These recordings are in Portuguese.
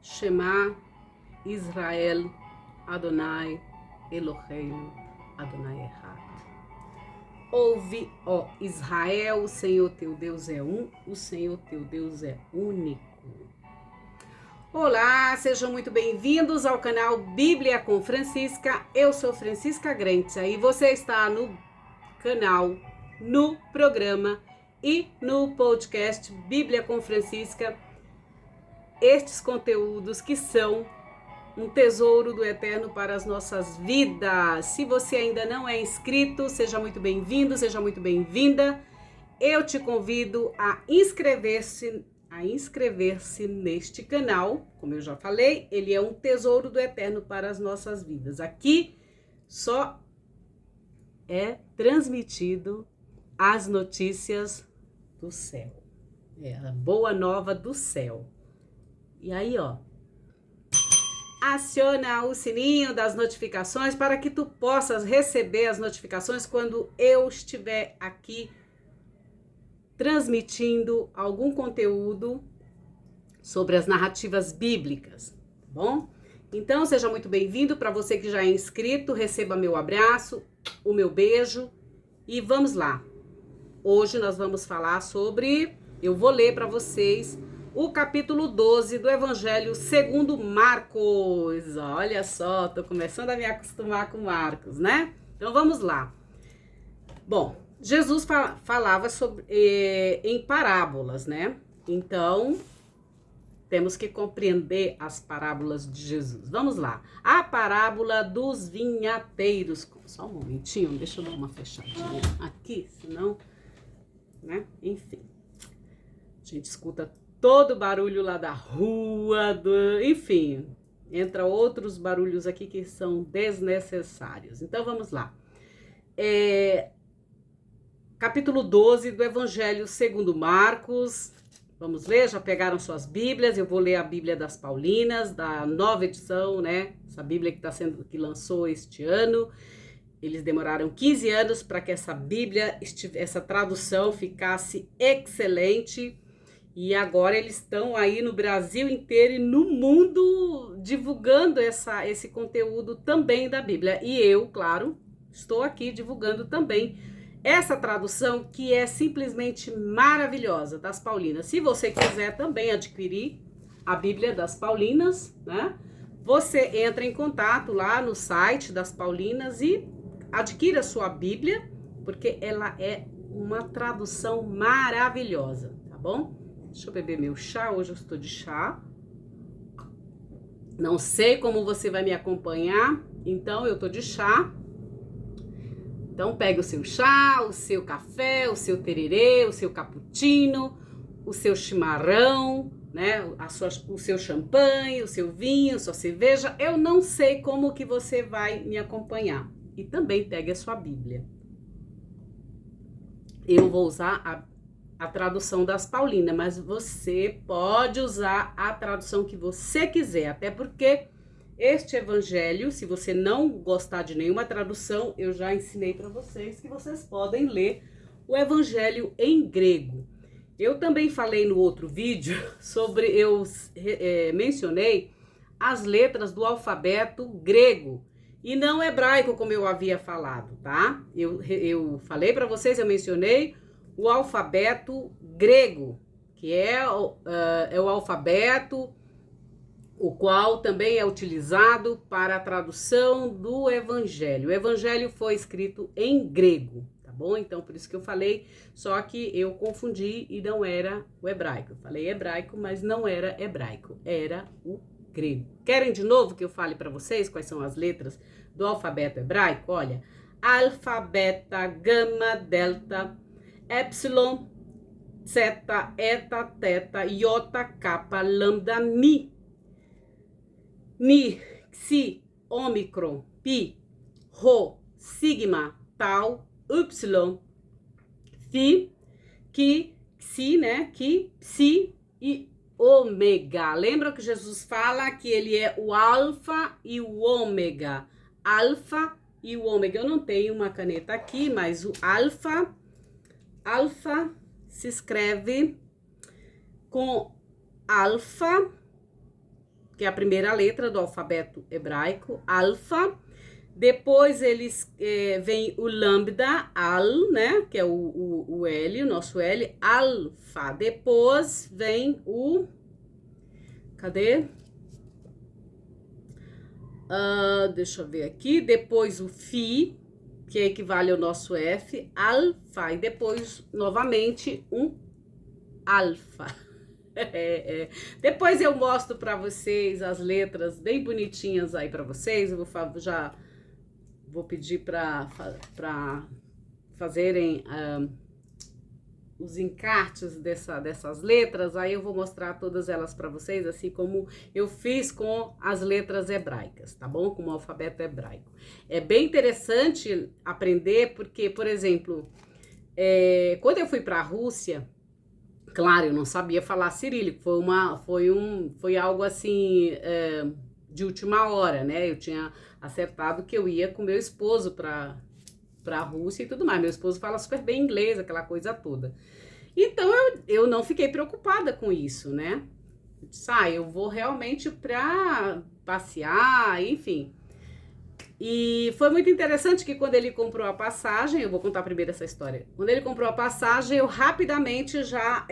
Shema Israel Adonai Eloheinu Adonai Echad. Ouve, ó Israel, o Senhor teu Deus é um, o Senhor teu Deus é único. Olá, sejam muito bem-vindos ao canal Bíblia com Francisca. Eu sou Francisca Grentia e você está no canal, no programa e no podcast Bíblia com Francisca. Estes conteúdos que são um tesouro do Eterno para as nossas vidas. Se você ainda não é inscrito, seja muito bem-vindo, seja muito bem-vinda. Eu te convido a inscrever-se neste canal. Como eu já falei, ele é um tesouro do Eterno para as nossas vidas. Aqui só é transmitido as notícias do céu. É a boa nova do céu. E aí, ó, aciona o sininho das notificações para que tu possas receber as notificações quando eu estiver aqui transmitindo algum conteúdo sobre as narrativas bíblicas, tá bom? Então, seja muito bem-vindo. Para você que já é inscrito, receba meu abraço, o meu beijo e vamos lá. Hoje nós vamos falar sobre, eu vou ler para vocês o capítulo 12 do Evangelho segundo Marcos. Olha só, tô começando a me acostumar com Marcos, né? Então vamos lá. Bom, Jesus falava sobre, em parábolas, né? Então, temos que compreender as parábolas de Jesus. Vamos lá. A parábola dos vinhateiros. Só um momentinho, deixa eu dar uma fechadinha aqui, senão, né? Enfim. A gente escuta todo barulho lá da rua, enfim, entra outros barulhos aqui que são desnecessários. Então, vamos lá. Capítulo 12 do Evangelho segundo Marcos. Vamos ler? Já pegaram suas Bíblias? Eu vou ler a Bíblia das Paulinas, da nova edição, né? Essa Bíblia que lançou este ano. Eles demoraram 15 anos para que essa Bíblia, essa tradução ficasse excelente. E agora eles estão aí no Brasil inteiro e no mundo divulgando esse conteúdo também da Bíblia. E eu, claro, estou aqui divulgando também essa tradução que é simplesmente maravilhosa, das Paulinas. Se você quiser também adquirir a Bíblia das Paulinas, né? Você entra em contato lá no site das Paulinas e adquira a sua Bíblia, porque ela é uma tradução maravilhosa, tá bom? Deixa eu beber meu chá, hoje eu estou de chá. Não sei como você vai me acompanhar, então eu tô de chá. Então pegue o seu chá, o seu café, o seu tererê, o seu cappuccino, o seu chimarrão, né? O seu champanhe, o seu vinho, sua cerveja. Eu não sei como que você vai me acompanhar. E também pegue a sua Bíblia. Eu vou usar a tradução das Paulinas, mas você pode usar a tradução que você quiser, até porque este evangelho, se você não gostar de nenhuma tradução, eu já ensinei para vocês que vocês podem ler o evangelho em grego. Eu também falei no outro vídeo sobre, mencionei as letras do alfabeto grego e não hebraico, como eu havia falado, tá? Eu falei para vocês, eu mencionei o alfabeto grego, que é o alfabeto o qual também é utilizado para a tradução do Evangelho. O Evangelho foi escrito em grego, tá bom? Então, por isso que eu falei, só que eu confundi e não era o hebraico. Eu falei hebraico, mas não era hebraico, era o grego. Querem de novo que eu fale para vocês quais são as letras do alfabeto hebraico? Olha, alfa, beta, gama, delta, epsilon, zeta, eta, teta, iota, kappa, lambda, mi. Mi, xi, ômicron, pi, rho, sigma, tau, y, phi, que, xi, né, que, psi e ômega. Lembra que Jesus fala que ele é o alfa e o ômega? Alfa e o ômega. Eu não tenho uma caneta aqui, mas o alfa se escreve com alfa que é a primeira letra do alfabeto hebraico, alfa. Depois vem o lambda, al, né, que é o L, o nosso L, alfa. Depois vem o, cadê? Deixa eu ver aqui. Depois o fi, que equivale ao nosso F, alfa. E depois, novamente, um alfa. Depois eu mostro para vocês as letras bem bonitinhas aí para vocês. Eu vou pedir para fazerem os encartes dessas letras. Aí eu vou mostrar todas elas para vocês, assim como eu fiz com as letras hebraicas, tá bom? Com o alfabeto hebraico. É bem interessante aprender porque, por exemplo, quando eu fui para a Rússia, claro, eu não sabia falar cirílico, foi algo assim de última hora, né? Eu tinha acertado que eu ia com meu esposo para a Rússia e tudo mais. Meu esposo fala super bem inglês, aquela coisa toda. Então eu não fiquei preocupada com isso, né? Eu disse, eu vou realmente para passear, enfim. E foi muito interessante que quando ele comprou a passagem, eu vou contar primeiro essa história. Quando ele comprou a passagem, eu rapidamente já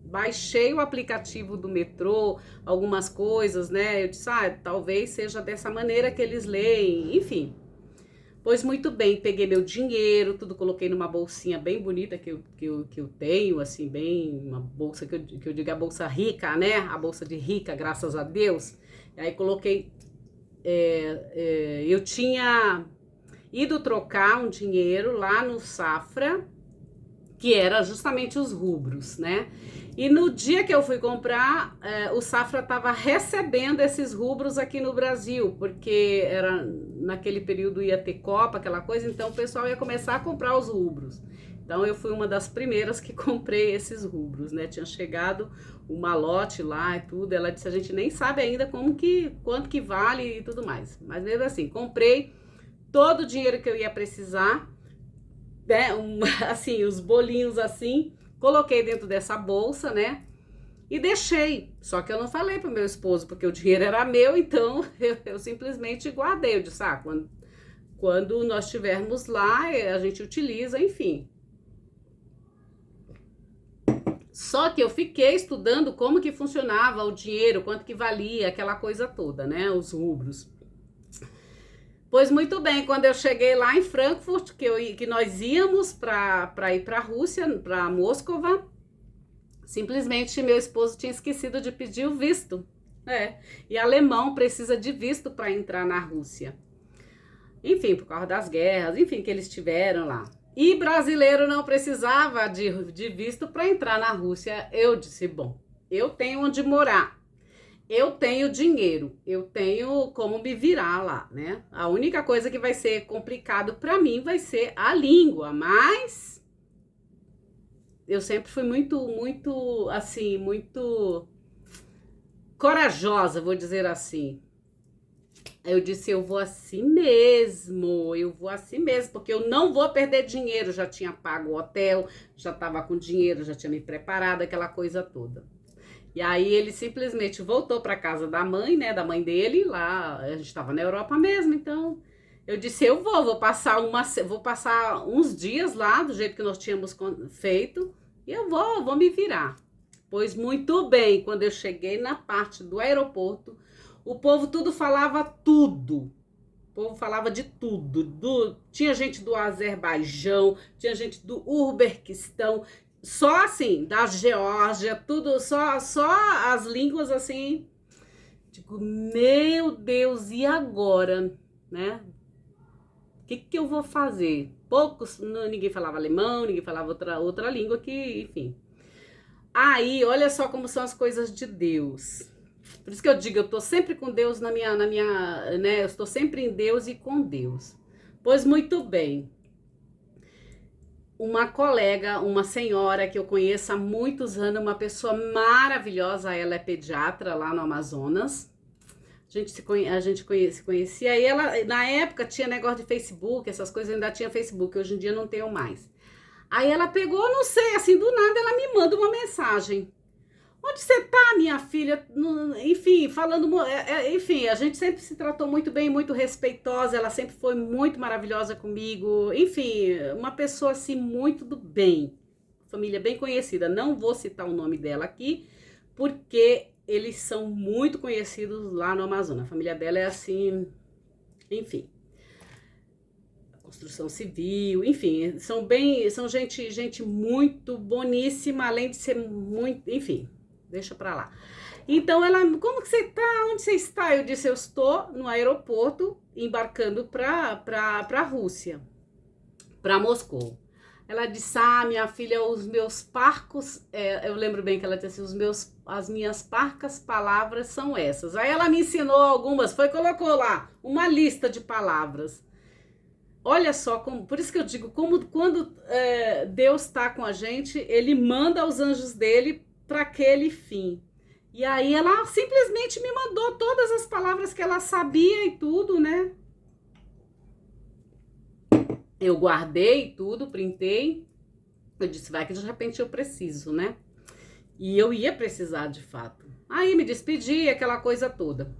baixei o aplicativo do metrô, algumas coisas, né? Eu disse, talvez seja dessa maneira que eles leem, enfim. Pois muito bem, peguei meu dinheiro, tudo coloquei numa bolsinha bem bonita que eu tenho, assim, bem, uma bolsa que eu digo a bolsa rica, né? A bolsa de rica, graças a Deus. E aí coloquei... eu tinha ido trocar um dinheiro lá no Safra, que era justamente os rubros, né? E no dia que eu fui comprar, o Safra estava recebendo esses rubros aqui no Brasil, porque naquele período ia ter Copa, aquela coisa, então o pessoal ia começar a comprar os rubros. Então eu fui uma das primeiras que comprei esses rubros, né? Tinha chegado o malote lá e tudo, ela disse, a gente nem sabe ainda quanto que vale e tudo mais. Mas mesmo assim, comprei todo o dinheiro que eu ia precisar, né? Assim, os bolinhos assim, coloquei dentro dessa bolsa, né? E deixei. Só que eu não falei pro meu esposo, porque o dinheiro era meu, então eu simplesmente guardei. Eu disse, quando nós estivermos lá, a gente utiliza, enfim. Só que eu fiquei estudando como que funcionava o dinheiro, quanto que valia, aquela coisa toda, né? Os rubros. Pois muito bem, quando eu cheguei lá em Frankfurt, que nós íamos para ir para a Rússia, para Moscova, simplesmente meu esposo tinha esquecido de pedir o visto. E alemão precisa de visto para entrar na Rússia. Enfim, por causa das guerras, enfim, que eles tiveram lá. E brasileiro não precisava de visto para entrar na Rússia. Eu disse, bom, eu tenho onde morar, eu tenho dinheiro, eu tenho como me virar lá, né? A única coisa que vai ser complicado para mim vai ser a língua, mas eu sempre fui muito, assim, muito corajosa, vou dizer assim. Eu disse, eu vou assim mesmo, porque eu não vou perder dinheiro. Já tinha pago o hotel, já estava com dinheiro, já tinha me preparado, aquela coisa toda. E aí ele simplesmente voltou para casa da mãe, né, da mãe dele, lá, a gente estava na Europa mesmo, então eu disse, eu vou passar uns dias lá, do jeito que nós tínhamos feito, e eu vou me virar. Pois muito bem, quando eu cheguei na parte do aeroporto, o povo tudo falava tudo. O povo falava de tudo. Tinha gente do Azerbaijão, tinha gente do Uzbequistão, só assim, da Geórgia, tudo, só as línguas assim. Digo, meu Deus, e agora, né? O que eu vou fazer? Ninguém falava alemão, ninguém falava outra língua que, enfim. Aí, olha só como são as coisas de Deus. Por isso que eu digo, eu tô sempre com Deus na minha, né? Eu estou sempre em Deus e com Deus. Pois muito bem. Uma colega, uma senhora que eu conheço há muitos anos, uma pessoa maravilhosa, ela é pediatra lá no Amazonas. A gente se conhecia e ela, na época, tinha negócio de Facebook, essas coisas, ainda tinha Facebook, hoje em dia não tenho mais. Aí ela pegou, não sei, assim, do nada ela me manda uma mensagem. onde você tá, minha filha? Enfim, falando, enfim, a gente sempre se tratou muito bem, muito respeitosa, ela sempre foi muito maravilhosa comigo, enfim, uma pessoa assim muito do bem, família bem conhecida. Não vou citar o nome dela aqui, porque eles são muito conhecidos lá no Amazonas. A família dela é assim, enfim, construção civil, enfim, são gente muito boníssima, além de ser muito, enfim, deixa pra lá. Então ela, como que você tá? Onde você está? Eu disse, eu estou no aeroporto embarcando pra Rússia, pra Moscou. Ela disse, minha filha, os meus parcos, eu lembro bem que ela disse assim, as minhas parcas palavras são essas. Aí ela me ensinou algumas, colocou lá uma lista de palavras. Olha só, por isso que eu digo, quando Deus está com a gente, Ele manda os anjos dele para aquele fim. E aí ela simplesmente me mandou todas as palavras que ela sabia e tudo, né? Eu guardei tudo, printei. Eu disse, vai que de repente eu preciso, né? E eu ia precisar de fato. Aí me despedi, aquela coisa toda.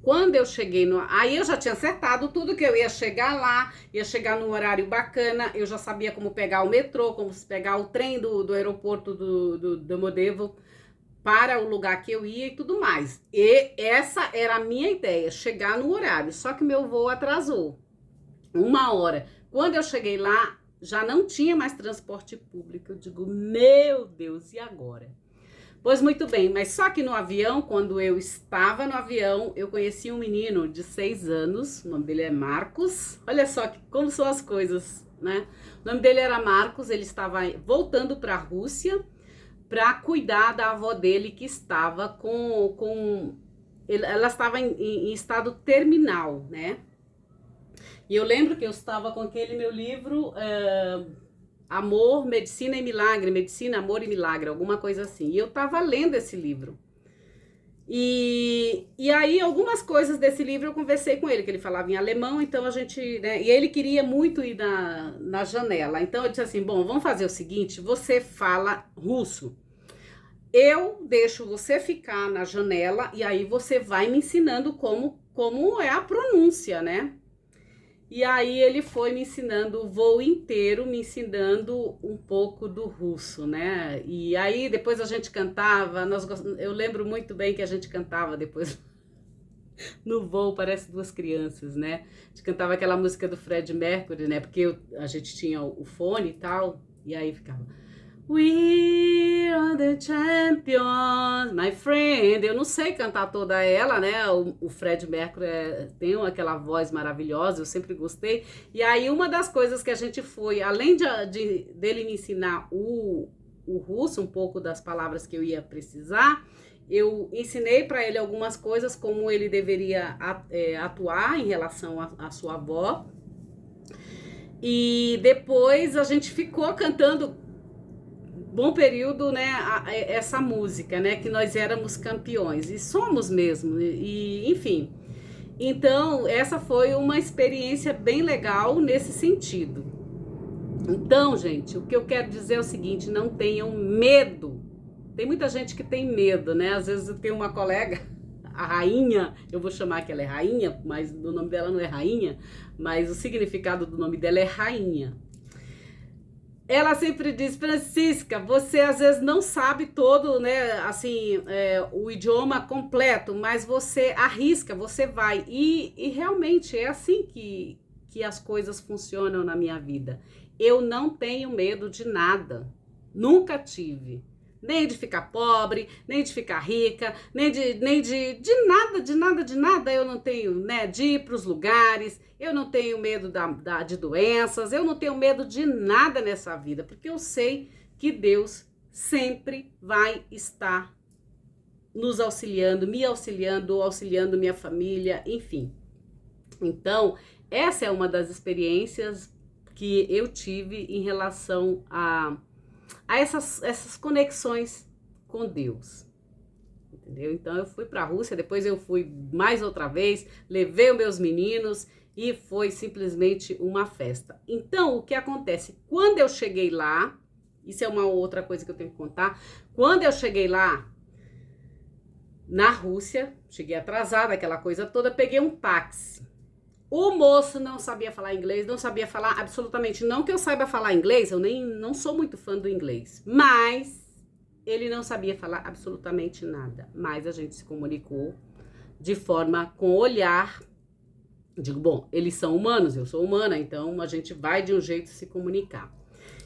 Quando eu cheguei aí eu já tinha acertado tudo, que eu ia chegar lá, ia chegar num horário bacana, eu já sabia como pegar o metrô, como pegar o trem do aeroporto do Domodedovo para o lugar que eu ia e tudo mais. E essa era a minha ideia, chegar no horário. Só que meu voo atrasou 1 hora. Quando eu cheguei lá, já não tinha mais transporte público. Eu digo, meu Deus, e agora? Pois muito bem, mas só que no avião, quando eu estava no avião, eu conheci um menino de 6 anos, o nome dele é Marcos. Olha só como são as coisas, né? O nome dele era Marcos, ele estava voltando para a Rússia para cuidar da avó dele, que estava ela estava em estado terminal, né? E eu lembro que eu estava com aquele meu livro, Amor, Medicina e Milagre, Medicina, Amor e Milagre, alguma coisa assim. E eu estava lendo esse livro. E aí, algumas coisas desse livro eu conversei com ele, que ele falava em alemão, então a gente, né? E ele queria muito ir na janela. Então eu disse assim, bom, vamos fazer o seguinte, você fala russo. Eu deixo você ficar na janela e aí você vai me ensinando como é a pronúncia, né? E aí ele foi me ensinando o voo inteiro, me ensinando um pouco do russo, né? E aí depois a gente cantava, eu lembro muito bem que a gente cantava depois no voo, parece duas crianças, né? A gente cantava aquela música do Fred Mercury, né? Porque a gente tinha o fone e tal, e aí ficava... We are the champions, my friend. Eu não sei cantar toda ela, né? O Fred Mercury tem aquela voz maravilhosa, eu sempre gostei. E aí uma das coisas que a gente foi, além dele me ensinar o russo, um pouco das palavras que eu ia precisar, eu ensinei para ele algumas coisas, como ele deveria atuar em relação à sua avó. E depois a gente ficou cantando bom período, né, essa música, né, que nós éramos campeões, e somos mesmo, e enfim. Então, essa foi uma experiência bem legal nesse sentido. Então, gente, o que eu quero dizer é o seguinte, não tenham medo. Tem muita gente que tem medo, né, às vezes eu tenho uma colega, a Rainha, eu vou chamar que ela é Rainha, mas o nome dela não é Rainha, mas o significado do nome dela é Rainha. Ela sempre diz, Francisca, você às vezes não sabe todo, né, assim, o idioma completo, mas você arrisca, você vai. E realmente é assim que as coisas funcionam na minha vida. Eu não tenho medo de nada, nunca tive. Nem de ficar pobre, nem de ficar rica, nem de nada eu não tenho, né, de ir para os lugares, eu não tenho medo de doenças, eu não tenho medo de nada nessa vida, porque eu sei que Deus sempre vai estar nos auxiliando, me auxiliando, auxiliando minha família, enfim. Então, essa é uma das experiências que eu tive em relação a essas conexões com Deus, entendeu? Então eu fui para a Rússia, depois eu fui mais outra vez, levei os meus meninos e foi simplesmente uma festa. Então o que acontece? Quando eu cheguei lá, Isso é uma outra coisa que eu tenho que contar. Quando eu cheguei lá, na Rússia, cheguei atrasada, aquela coisa toda, peguei um táxi. O moço não sabia falar inglês, não sabia falar absolutamente, não que eu saiba falar inglês, eu não sou muito fã do inglês, mas ele não sabia falar absolutamente nada. Mas a gente se comunicou de forma com olhar. Digo, bom, eles são humanos, eu sou humana, então a gente vai de um jeito se comunicar.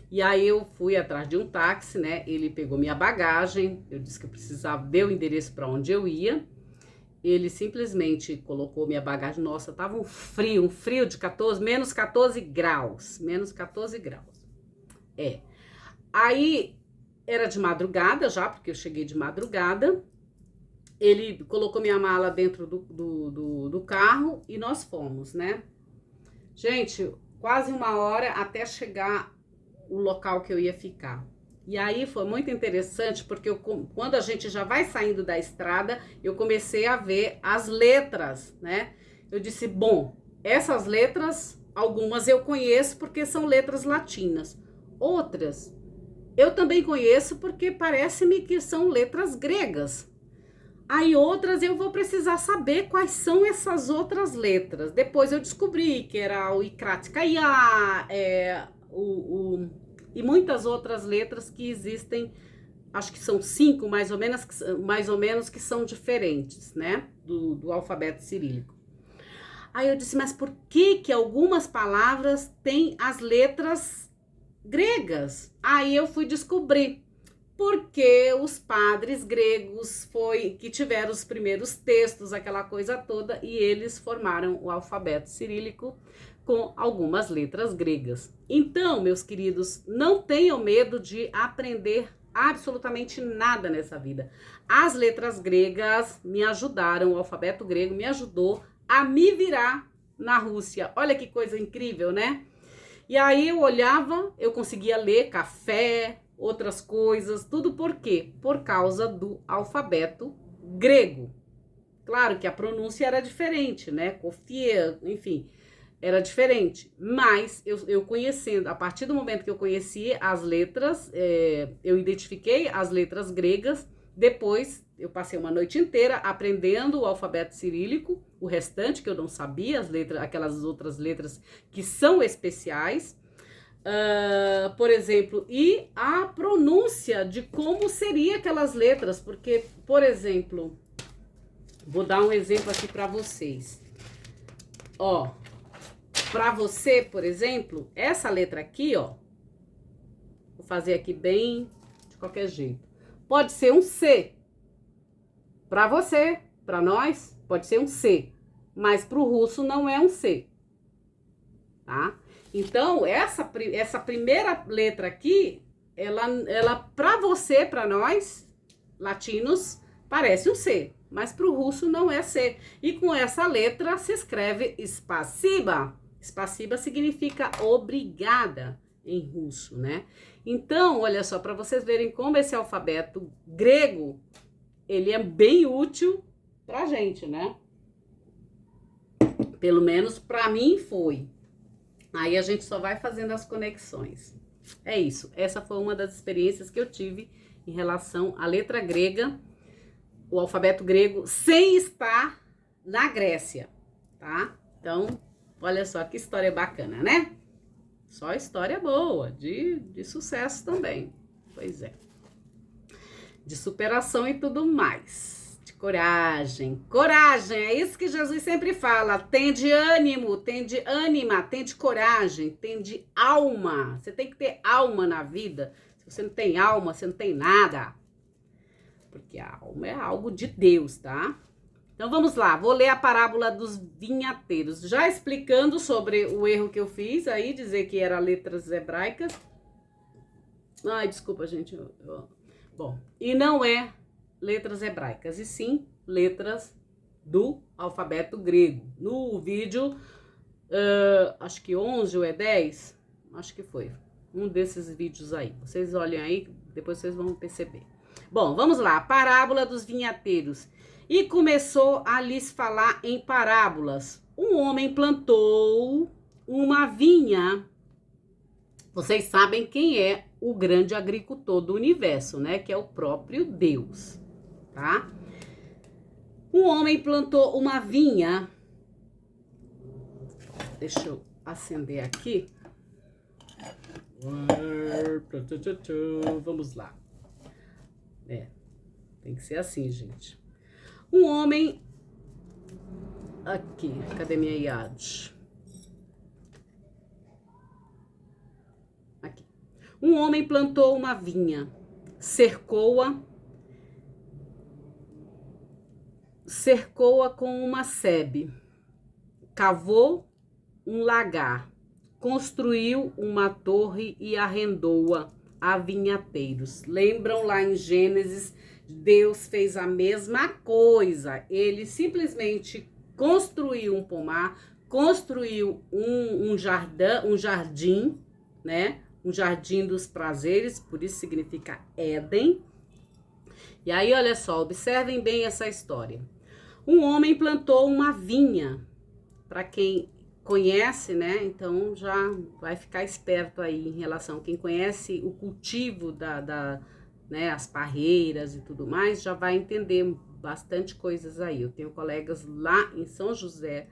E aí eu fui atrás de um táxi, né? Ele pegou minha bagagem, eu disse que eu precisava, deu o endereço para onde eu ia. Ele simplesmente colocou minha bagagem, nossa, tava um frio de menos 14 graus, menos 14 graus. Aí era de madrugada já, porque eu cheguei de madrugada. Ele colocou minha mala dentro do carro e nós fomos, né? Gente, quase 1 hora até chegar o local que eu ia ficar. E aí foi muito interessante, porque quando a gente já vai saindo da estrada, eu comecei a ver as letras, né? Eu disse, bom, essas letras, algumas eu conheço porque são letras latinas. Outras, eu também conheço porque parece-me que são letras gregas. Aí outras eu vou precisar saber quais são essas outras letras. Depois eu descobri que era o Ikratkaya, e muitas outras letras que existem, acho que são 5 mais ou menos que são diferentes, né, do alfabeto cirílico. Aí eu disse, mas por que algumas palavras têm as letras gregas? Aí eu fui descobrir, porque os padres gregos que tiveram os primeiros textos, aquela coisa toda, e eles formaram o alfabeto cirílico com algumas letras gregas. Então, meus queridos, não tenham medo de aprender absolutamente nada nessa vida. As letras gregas me ajudaram, o alfabeto grego me ajudou a me virar na Rússia. Olha que coisa incrível, né? E aí eu olhava, eu conseguia ler café, outras coisas, tudo por quê? Por causa do alfabeto grego. Claro que a pronúncia era diferente, né? Kofie, enfim, era diferente, mas eu conhecendo, a partir do momento que eu conheci as letras, eu identifiquei as letras gregas, depois eu passei uma noite inteira aprendendo o alfabeto cirílico, o restante que eu não sabia, as letras, aquelas outras letras que são especiais, por exemplo, e a pronúncia de como seria aquelas letras, porque, por exemplo, vou dar um exemplo aqui para vocês, ó. Para você, por exemplo, essa letra aqui, ó, vou fazer aqui bem de qualquer jeito. Pode ser um C. Para você, para nós, pode ser um C. Mas para o russo não é um C. Tá? Então, essa primeira letra aqui, ela para você, para nós, latinos, parece um C. Mas para o russo não é C. E com essa letra se escreve spasiba. Spasiba significa obrigada em russo, né? Então, olha só, para vocês verem como esse alfabeto grego, ele é bem útil pra gente, né? Pelo menos para mim foi. Aí a gente só vai fazendo as conexões. É isso, essa foi uma das experiências que eu tive em relação à letra grega, o alfabeto grego, sem estar na Grécia, tá? Então, olha só que história bacana, né? Só história boa, de sucesso também. Pois é. De superação e tudo mais. De coragem. Coragem, é isso que Jesus sempre fala. Tende ânimo, tende ânima, tende coragem, tende alma. Você tem que ter alma na vida. Se você não tem alma, você não tem nada. Porque a alma é algo de Deus, tá? Então vamos lá, vou ler a parábola dos vinhateiros, já explicando sobre o erro que eu fiz aí, dizer que era letras hebraicas. Ai, desculpa, gente. Bom, e não é letras hebraicas, e sim letras do alfabeto grego. No vídeo, acho que 11 ou 10, acho que foi um desses vídeos aí. Vocês olhem aí, depois vocês vão perceber. Bom, vamos lá, parábola dos vinhateiros. E começou a lhes falar em parábolas. Um homem plantou uma vinha. Vocês sabem quem é o grande agricultor do universo, né? Que é o próprio Deus, tá? Um homem plantou uma vinha. Deixa eu acender aqui. Vamos lá. Tem que ser assim, gente. Um homem... Aqui, cadê minha iade? Aqui. Um homem plantou uma vinha, cercou-a com uma sebe, cavou um lagar, construiu uma torre e arrendou-a a vinhateiros. Lembram lá em Gênesis, Deus fez a mesma coisa. Ele simplesmente construiu um pomar, construiu um jardim, né? Um jardim dos prazeres, por isso significa Éden. E aí, olha só, observem bem essa história. Um homem plantou uma vinha. Para quem conhece, né? Então já vai ficar esperto aí em relação a quem conhece o cultivo né, as parreiras e tudo mais, já vai entender bastante coisas aí. Eu tenho colegas lá em São José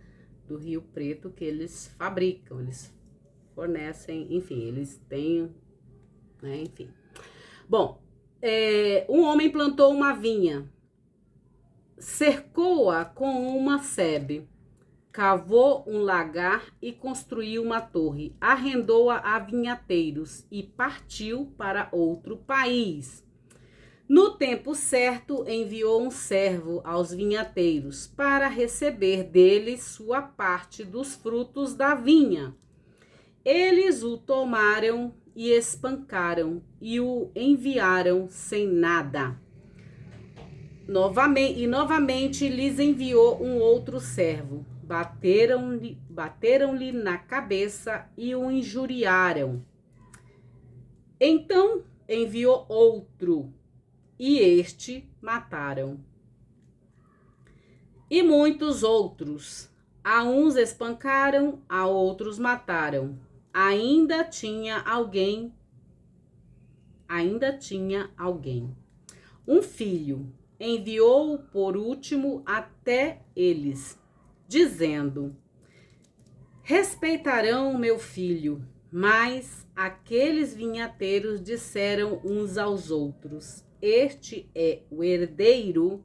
do Rio Preto que eles fabricam, eles fornecem, enfim, eles têm, né, enfim. Bom, um homem plantou uma vinha, cercou-a com uma sebe, cavou um lagar e construiu uma torre, arrendou-a a vinhateiros e partiu para outro país. No tempo certo, enviou um servo aos vinhateiros para receber deles sua parte dos frutos da vinha. Eles o tomaram e espancaram e o enviaram sem nada. Novamente lhes enviou um outro servo. Bateram-lhe na cabeça e o injuriaram. Então enviou outro, e este mataram. E muitos outros, a uns espancaram, a outros mataram. Ainda tinha alguém. Um filho, enviou-o por último até eles, dizendo: respeitarão meu filho. Mas aqueles vinhateiros disseram uns aos outros: este é o herdeiro.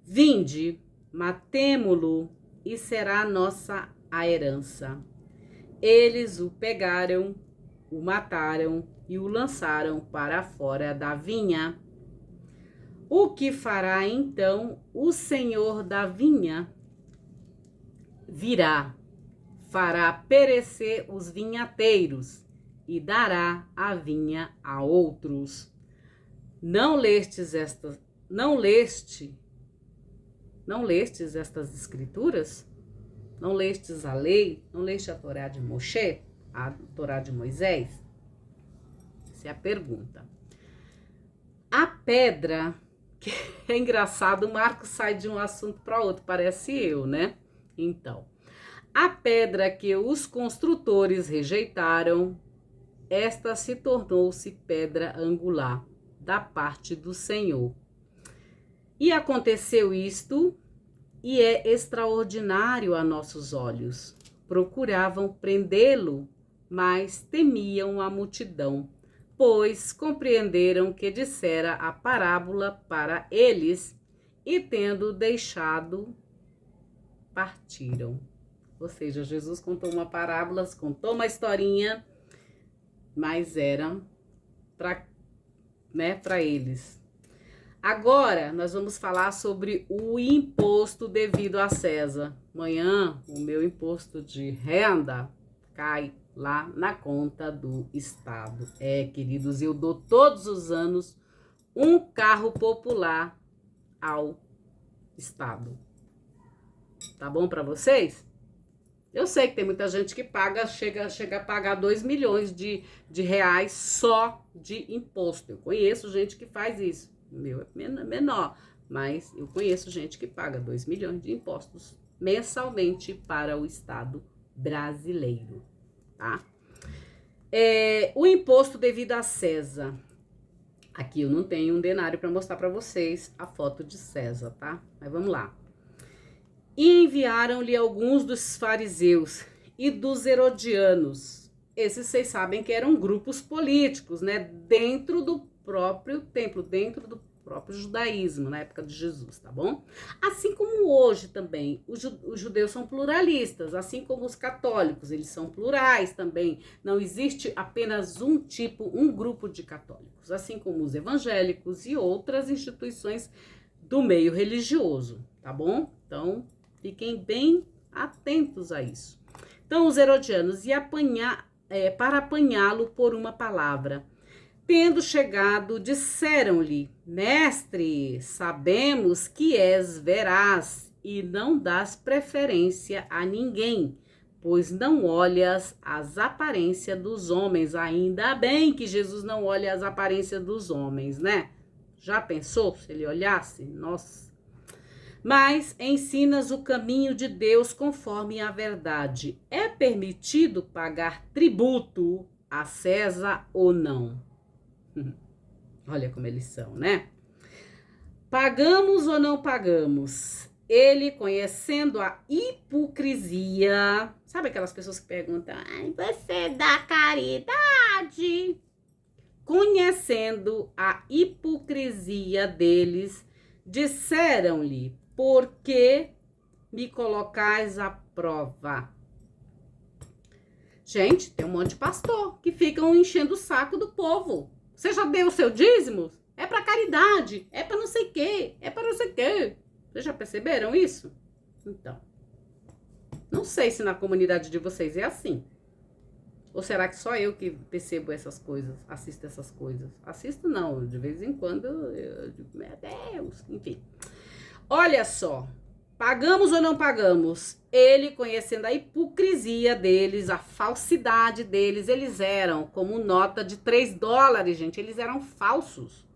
Vinde, matemo-lo e será nossa a herança. Eles o pegaram, o mataram e o lançaram para fora da vinha. O que fará então o senhor da vinha? Virá, fará perecer os vinhateiros e dará a vinha a outros. Não lestes estas escrituras? Não lestes a lei? Não leste a Torá de Moshe? A Torá de Moisés? Essa é a pergunta. A pedra, que é engraçado, o Marcos sai de um assunto para outro, parece eu, né? Então, a pedra que os construtores rejeitaram, esta se tornou-se pedra angular da parte do Senhor. E aconteceu isto, e é extraordinário a nossos olhos. Procuravam prendê-lo, mas temiam a multidão, pois compreenderam que dissera a parábola para eles, e tendo deixado, partiram. Ou seja, Jesus contou uma parábola, contou uma historinha, mas era para eles. Agora, nós vamos falar sobre o imposto devido a César. Amanhã, o meu imposto de renda cai lá na conta do Estado. Queridos, eu dou todos os anos um carro popular ao Estado. Tá bom para vocês? Eu sei que tem muita gente que chega a pagar 2 milhões de reais só de imposto. Eu conheço gente que faz isso. O meu é menor, mas eu conheço gente que paga 2 milhões de impostos mensalmente para o Estado brasileiro, tá? O imposto devido a César. Aqui eu não tenho um denário para mostrar para vocês a foto de César, tá? Mas vamos lá. E enviaram-lhe alguns dos fariseus e dos herodianos. Esses vocês sabem que eram grupos políticos, né? Dentro do próprio templo, dentro do próprio judaísmo, na época de Jesus, tá bom? Assim como hoje também, os judeus são pluralistas, assim como os católicos, eles são plurais também. Não existe apenas um tipo, um grupo de católicos, assim como os evangélicos e outras instituições do meio religioso, tá bom? Então, fiquem bem atentos a isso. Então, os herodianos iam para apanhá-lo por uma palavra. Tendo chegado, disseram-lhe: Mestre, sabemos que és veraz e não dás preferência a ninguém, pois não olhas as aparências dos homens. Ainda bem que Jesus não olha as aparências dos homens, né? Já pensou se ele olhasse? Nossa. Mas ensinas o caminho de Deus conforme a verdade. É permitido pagar tributo a César ou não? Olha como eles são, né? Pagamos ou não pagamos? Ele, conhecendo a hipocrisia, sabe aquelas pessoas que perguntam: ai, você dá caridade? Conhecendo a hipocrisia deles, disseram-lhe: por que me colocais à prova? Gente, tem um monte de pastor que ficam enchendo o saco do povo. Você já deu o seu dízimo? É para caridade, é para não sei o quê, é para não sei o quê. Vocês já perceberam isso? Então, não sei se na comunidade de vocês é assim. Ou será que só eu que percebo essas coisas, assisto essas coisas? Assisto não, de vez em quando eu digo, meu Deus, enfim. Olha só, pagamos ou não pagamos? Ele, conhecendo a hipocrisia deles, a falsidade deles, eles eram como nota de $3, gente, eles eram falsos.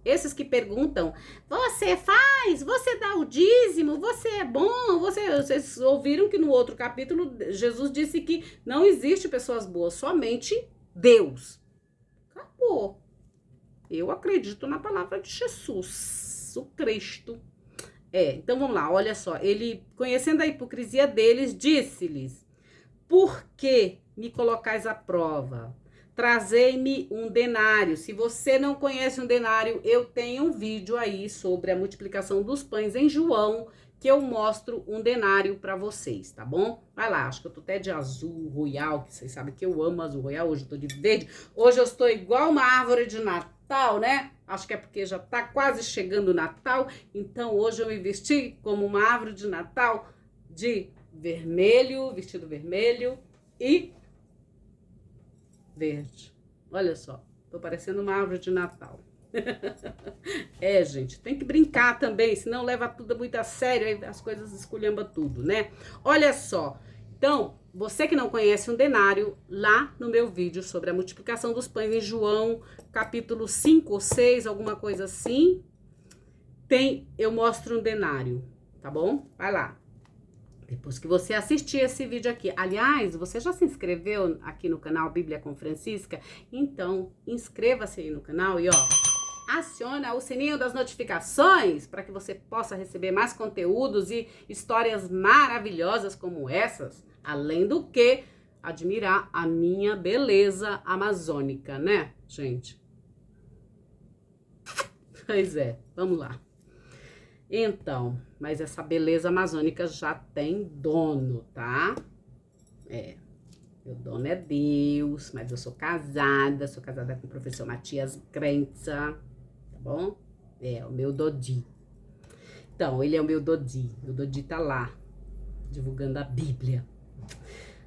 Esses que perguntam: você faz, você dá o dízimo, você é bom, vocês ouviram que no outro capítulo Jesus disse que não existe pessoas boas, somente Deus. Acabou. Eu acredito na palavra de Jesus, o Cristo. Então vamos lá, olha só. Ele, conhecendo a hipocrisia deles, disse-lhes: por que me colocais à prova? Trazei-me um denário. Se você não conhece um denário, eu tenho um vídeo aí sobre a multiplicação dos pães em João, que eu mostro um denário para vocês, tá bom? Vai lá, acho que eu tô até de azul royal, que vocês sabem que eu amo azul royal, hoje eu tô de verde. Hoje eu estou igual uma árvore de Natal, né? Acho que é porque já tá quase chegando o Natal, então hoje eu me vesti como uma árvore de Natal de vermelho, vestido vermelho e verde. Olha só, tô parecendo uma árvore de Natal. Gente, tem que brincar também, senão leva tudo muito a sério, aí as coisas esculhambam tudo, né? Olha só, então, você que não conhece um denário, lá no meu vídeo sobre a multiplicação dos pães em João, capítulo 5 ou 6, alguma coisa assim, eu mostro um denário, tá bom? Vai lá. Depois que você assistir esse vídeo aqui. Aliás, você já se inscreveu aqui no canal Bíblia com Francisca? Então, inscreva-se aí no canal e, aciona o sininho das notificações para que você possa receber mais conteúdos e histórias maravilhosas como essas. Além do que, admirar a minha beleza amazônica, né, gente? Pois é, vamos lá. Então, mas essa beleza amazônica já tem dono, tá? Meu dono é Deus, mas eu sou casada com o professor Matias Grenza, tá bom? O meu Dodi. Então, ele é o meu Dodi tá lá, divulgando a Bíblia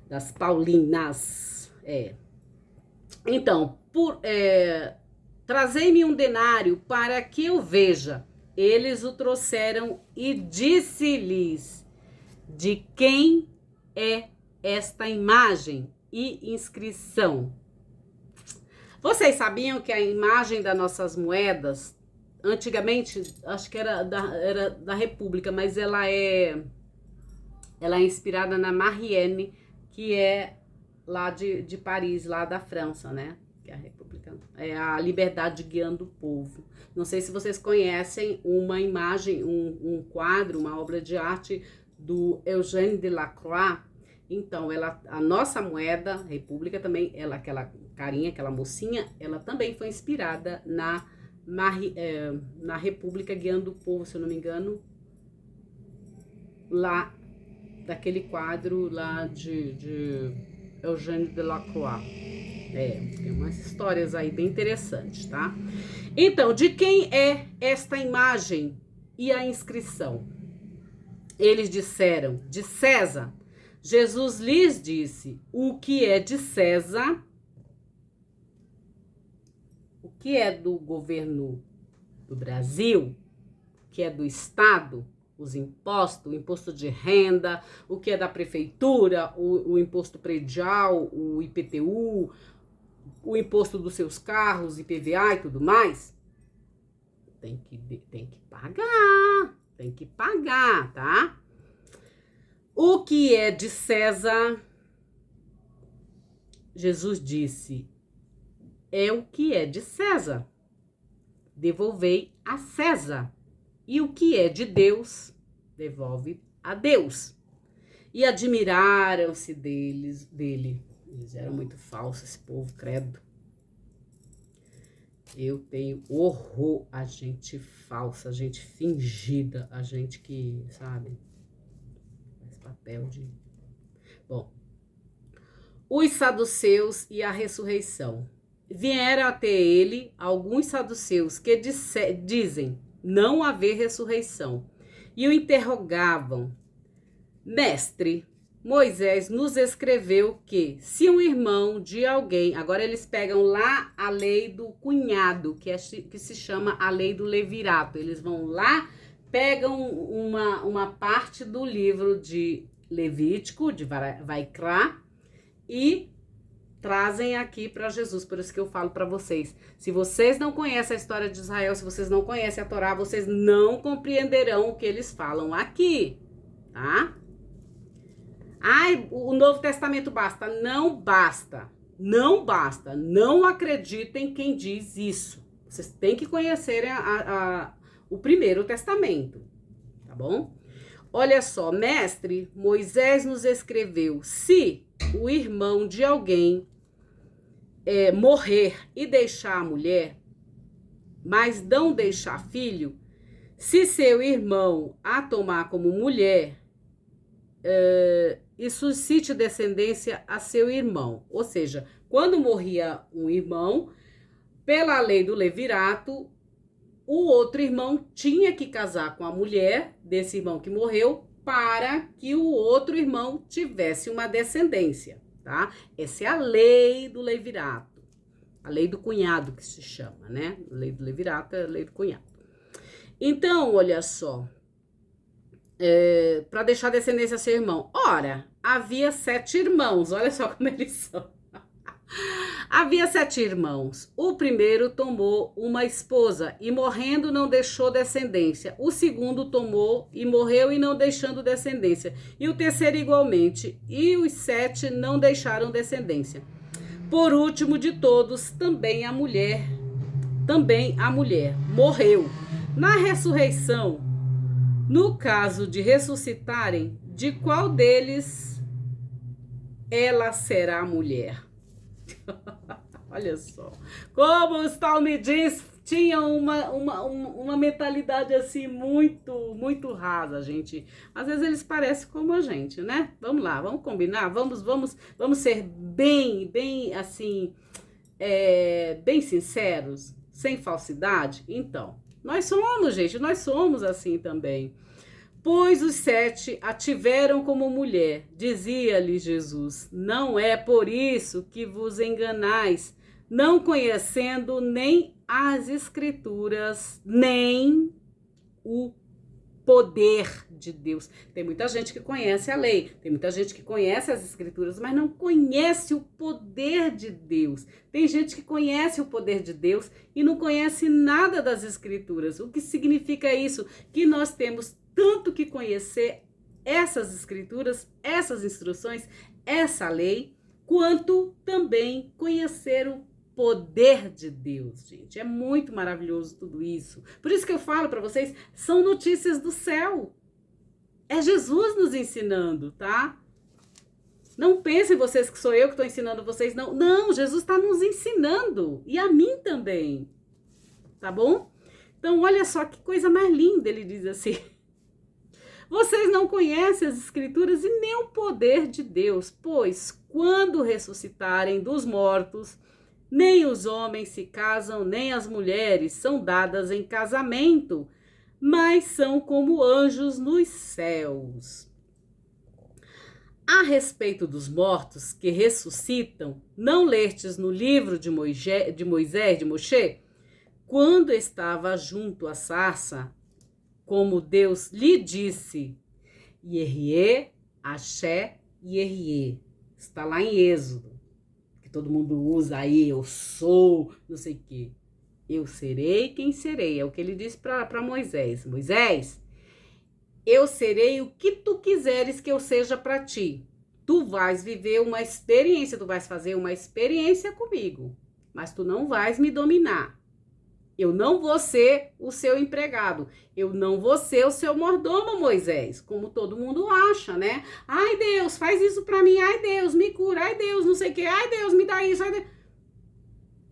das Paulinas, Então, trazei-me um denário para que eu veja. Eles o trouxeram e disse-lhes: de quem é esta imagem e inscrição? Vocês sabiam que a imagem das nossas moedas, antigamente, acho que era da República, mas ela é inspirada na Marielle, que é lá de Paris, lá da França, né? Que é a República, é a liberdade guiando o povo. Não sei se vocês conhecem uma imagem, um quadro, uma obra de arte do Eugène Delacroix. Então, a nossa moeda, República também, aquela carinha, aquela mocinha, ela também foi inspirada na República guiando o povo, se eu não me engano, lá daquele quadro lá de Eugène Delacroix. Tem umas histórias aí bem interessantes, tá? Então, de quem é esta imagem e a inscrição? Eles disseram, de César. Jesus lhes disse, o que é de César, o que é do governo do Brasil, o que é do Estado, os impostos, o imposto de renda, o que é da prefeitura, o imposto predial, o IPTU, o imposto dos seus carros, IPVA e tudo mais, tem que pagar, tá? O que é de César, Jesus disse, é o que é de César, devolvei a César, e o que é de Deus, devolve a Deus. E admiraram-se dele. Eles eram muito falsos, esse povo, credo. Eu tenho horror a gente falsa, a gente fingida, a gente que, sabe, faz papel de... Bom, os saduceus e a ressurreição. Vieram até ele alguns saduceus que dizem não haver ressurreição e o interrogavam. Mestre, Moisés nos escreveu que se um irmão de alguém... Agora eles pegam lá a lei do cunhado, que se chama a lei do levirato. Eles vão lá, pegam uma parte do livro de Levítico, de Vaikra, e trazem aqui para Jesus. Por isso que eu falo para vocês, se vocês não conhecem a história de Israel, se vocês não conhecem a Torá, vocês não compreenderão o que eles falam aqui, tá? Ai, o Novo Testamento basta. Não basta. Não basta. Não acreditem quem diz isso. Vocês têm que conhecerem o Primeiro Testamento, tá bom? Olha só, mestre, Moisés nos escreveu, se o irmão de alguém morrer e deixar a mulher, mas não deixar filho, se seu irmão a tomar como mulher, e suscite descendência a seu irmão. Ou seja, quando morria um irmão, pela lei do levirato, o outro irmão tinha que casar com a mulher desse irmão que morreu para que o outro irmão tivesse uma descendência, tá? Essa é a lei do levirato, a lei do cunhado que se chama, né? A lei do levirato é a lei do cunhado. Então, olha só, para deixar descendência a seu irmão. Ora, havia 7 irmãos, olha só como eles são. Havia 7 irmãos. O primeiro tomou uma esposa e morrendo não deixou descendência. O segundo tomou e morreu e não deixando descendência. E o terceiro igualmente. E os 7 não deixaram descendência. Por último de todos, também a mulher morreu. Na ressurreição, no caso de ressuscitarem, de qual deles ela será mulher? Olha só, como os talmidim tinham uma mentalidade assim muito rasa, gente. Às vezes eles parecem como a gente, né? Vamos lá, vamos combinar, vamos ser bem assim, bem sinceros, sem falsidade. Então, nós somos assim também. Pois os 7 a tiveram como mulher, dizia-lhe Jesus, não é por isso que vos enganais, não conhecendo nem as escrituras, nem o poder de Deus. Tem muita gente que conhece a lei, tem muita gente que conhece as escrituras, mas não conhece o poder de Deus. Tem gente que conhece o poder de Deus e não conhece nada das escrituras. O que significa isso? Que nós temos tanto que conhecer essas escrituras, essas instruções, essa lei, quanto também conhecer o poder de Deus, gente. É muito maravilhoso tudo isso. Por isso que eu falo para vocês, são notícias do céu. É Jesus nos ensinando, tá? Não pensem vocês que sou eu que estou ensinando vocês, não. Não, Jesus está nos ensinando. E a mim também. Tá bom? Então, olha só que coisa mais linda, ele diz assim. Vocês não conhecem as Escrituras e nem o poder de Deus, pois quando ressuscitarem dos mortos, nem os homens se casam, nem as mulheres são dadas em casamento, mas são como anjos nos céus. A respeito dos mortos que ressuscitam, não lestes no livro de Moshe, quando estava junto à sarça, como Deus lhe disse, Yehie, Axé, Yehie. Está lá em Êxodo, que todo mundo usa aí, eu sou, não sei o quê. Eu serei quem serei, é o que ele disse para Moisés. Moisés, eu serei o que tu quiseres que eu seja para ti. Tu vais viver uma experiência, tu vais fazer uma experiência comigo, mas tu não vais me dominar. Eu não vou ser o seu empregado. Eu não vou ser o seu mordomo, Moisés, como todo mundo acha, né? Ai, Deus, faz isso pra mim. Ai, Deus, me cura. Ai, Deus, não sei o quê. Ai, Deus, me dá isso. Ai, Deus.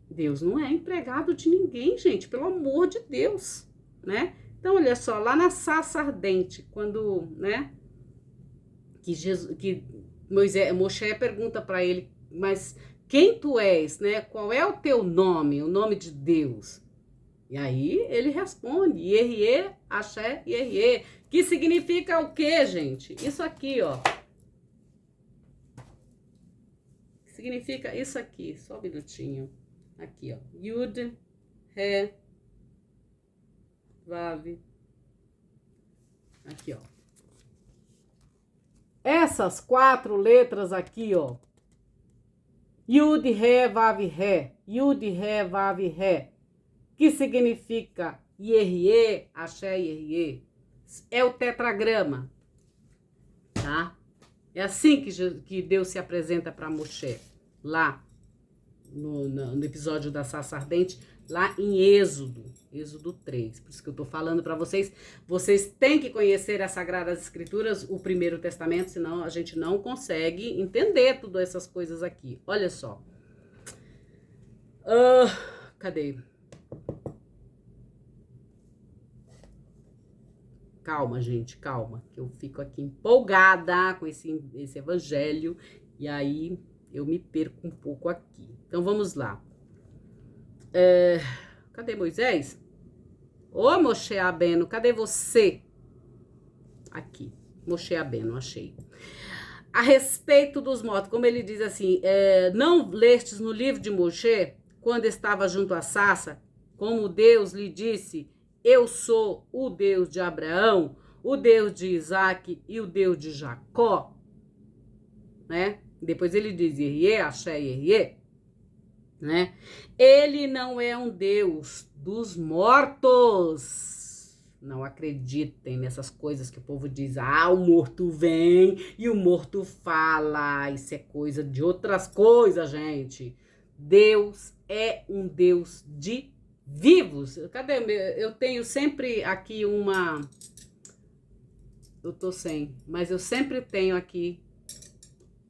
Deus não é empregado de ninguém, gente, pelo amor de Deus, né? Então, olha só, lá na sarça ardente, quando, né, que Moshe pergunta para ele, mas quem tu és, né? Qual é o teu nome, o nome de Deus? E aí ele responde, Yehie, Axé, Yehie, que significa o quê, gente? Isso aqui, ó. Significa isso aqui, só um minutinho. Aqui, ó. Yud, Ré, Vav. Aqui, ó. Essas 4 letras aqui, ó. Yud, Ré, Vav, Ré. Yud, Ré, Vav, Ré. Que significa Yehie, Axé, Yehie. É o tetragrama, tá? É assim que Deus se apresenta para Moshe, lá no episódio da sarça ardente, lá em Êxodo 3. Por isso que eu tô falando para vocês, vocês têm que conhecer as Sagradas Escrituras, o Primeiro Testamento, senão a gente não consegue entender todas essas coisas aqui. Olha só. Cadê? Calma, gente, calma, que eu fico aqui empolgada com esse evangelho e aí eu me perco um pouco aqui. Então, vamos lá. Cadê Moisés? Ô, Moshe Rabbeinu, cadê você? Aqui, Moshe Rabbeinu, achei. A respeito dos mortos, como ele diz assim, não lestes no livro de Moshe, quando estava junto à sarça, como Deus lhe disse, eu sou o Deus de Abraão, o Deus de Isaac e o Deus de Jacó, né? Depois ele diz, Yehie, Axé, Yehie, né? Ele não é um Deus dos mortos. Não acreditem nessas coisas que o povo diz, o morto vem e o morto fala. Isso é coisa de outras coisas, gente. Deus é um Deus de vivos. Cadê? Eu tenho sempre aqui uma... Eu tô sem, mas eu sempre tenho aqui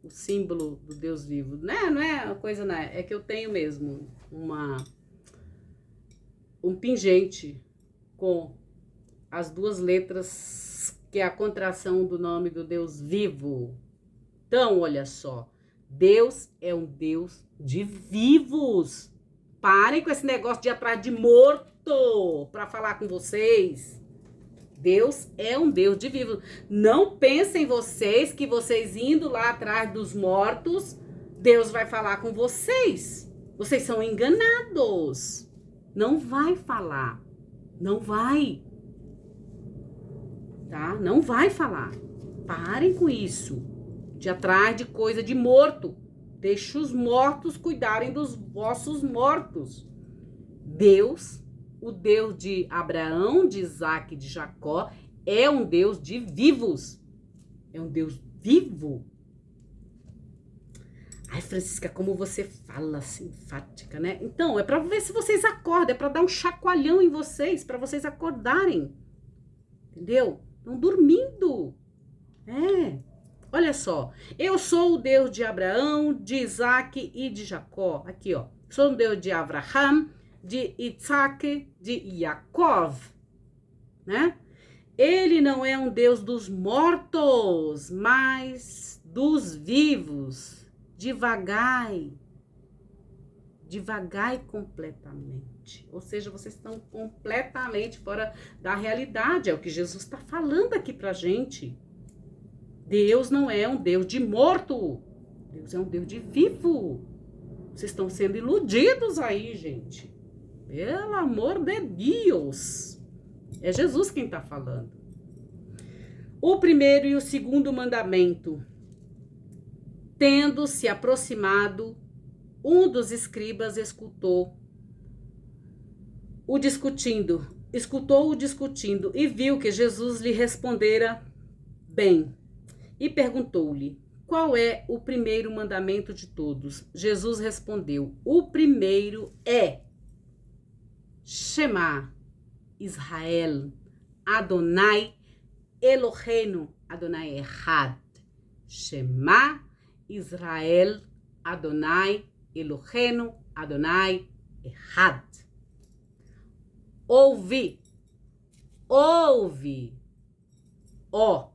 o símbolo do Deus vivo. Não é uma coisa, né? É que eu tenho mesmo um pingente com as 2 letras, que é a contração do nome do Deus vivo. Então, olha só. Deus é um Deus de vivos. Parem com esse negócio de ir atrás de morto para falar com vocês. Deus é um Deus de vivos. Não pensem vocês que vocês indo lá atrás dos mortos, Deus vai falar com vocês. Vocês são enganados. Não vai falar. Não vai. Tá? Não vai falar. Parem com isso. De atrás de coisa de morto. Deixe os mortos cuidarem dos vossos mortos. Deus, o Deus de Abraão, de Isaac e de Jacó, é um Deus de vivos. É um Deus vivo. Ai, Francisca, como você fala, simpática, né? Então, é pra ver se vocês acordam, é pra dar um chacoalhão em vocês, pra vocês acordarem. Entendeu? Estão dormindo. É. Olha só. Eu sou o Deus de Abraão, de Isaac e de Jacó. Aqui, ó. Sou o Deus de Abraham, de Isaac, de Jacob, né? Ele não é um Deus dos mortos, mas dos vivos. Devagai completamente. Ou seja, vocês estão completamente fora da realidade. É o que Jesus está falando aqui pra gente. Deus não é um Deus de morto. Deus é um Deus de vivo. Vocês estão sendo iludidos aí, gente. Pelo amor de Deus. É Jesus quem está falando. O primeiro e o segundo mandamento. Tendo se aproximado, um dos escribas escutou o discutindo e viu que Jesus lhe respondera bem e perguntou-lhe: qual é o primeiro mandamento de todos? Jesus respondeu: o primeiro é Shema Israel, Adonai Eloheinu, Adonai Echad. Shema Israel, Adonai Eloheinu, Adonai Echad. Ouve, ó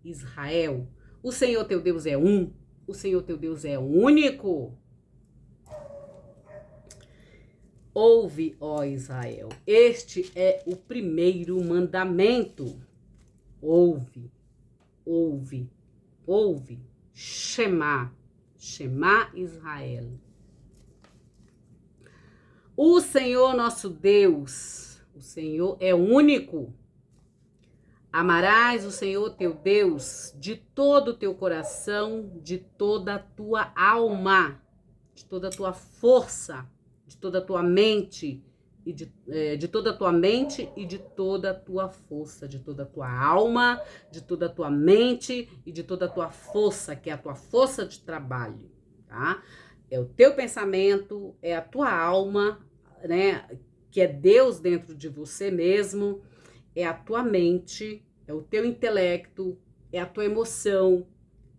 Israel, o Senhor teu Deus é um, o Senhor teu Deus é único. Ouve, ó Israel, este é o primeiro mandamento. Ouve, Shema Israel. O Senhor nosso Deus, o Senhor é único. Amarás o Senhor teu Deus de todo o teu coração, de toda a tua alma, de toda a tua força, de toda a tua mente, e de toda a tua mente e de toda a tua força, de toda a tua alma, de toda a tua mente e de toda a tua força, que é a tua força de trabalho, tá? É o teu pensamento, é a tua alma, né? Que é Deus dentro de você mesmo, é a tua mente, é o teu intelecto, é a tua emoção,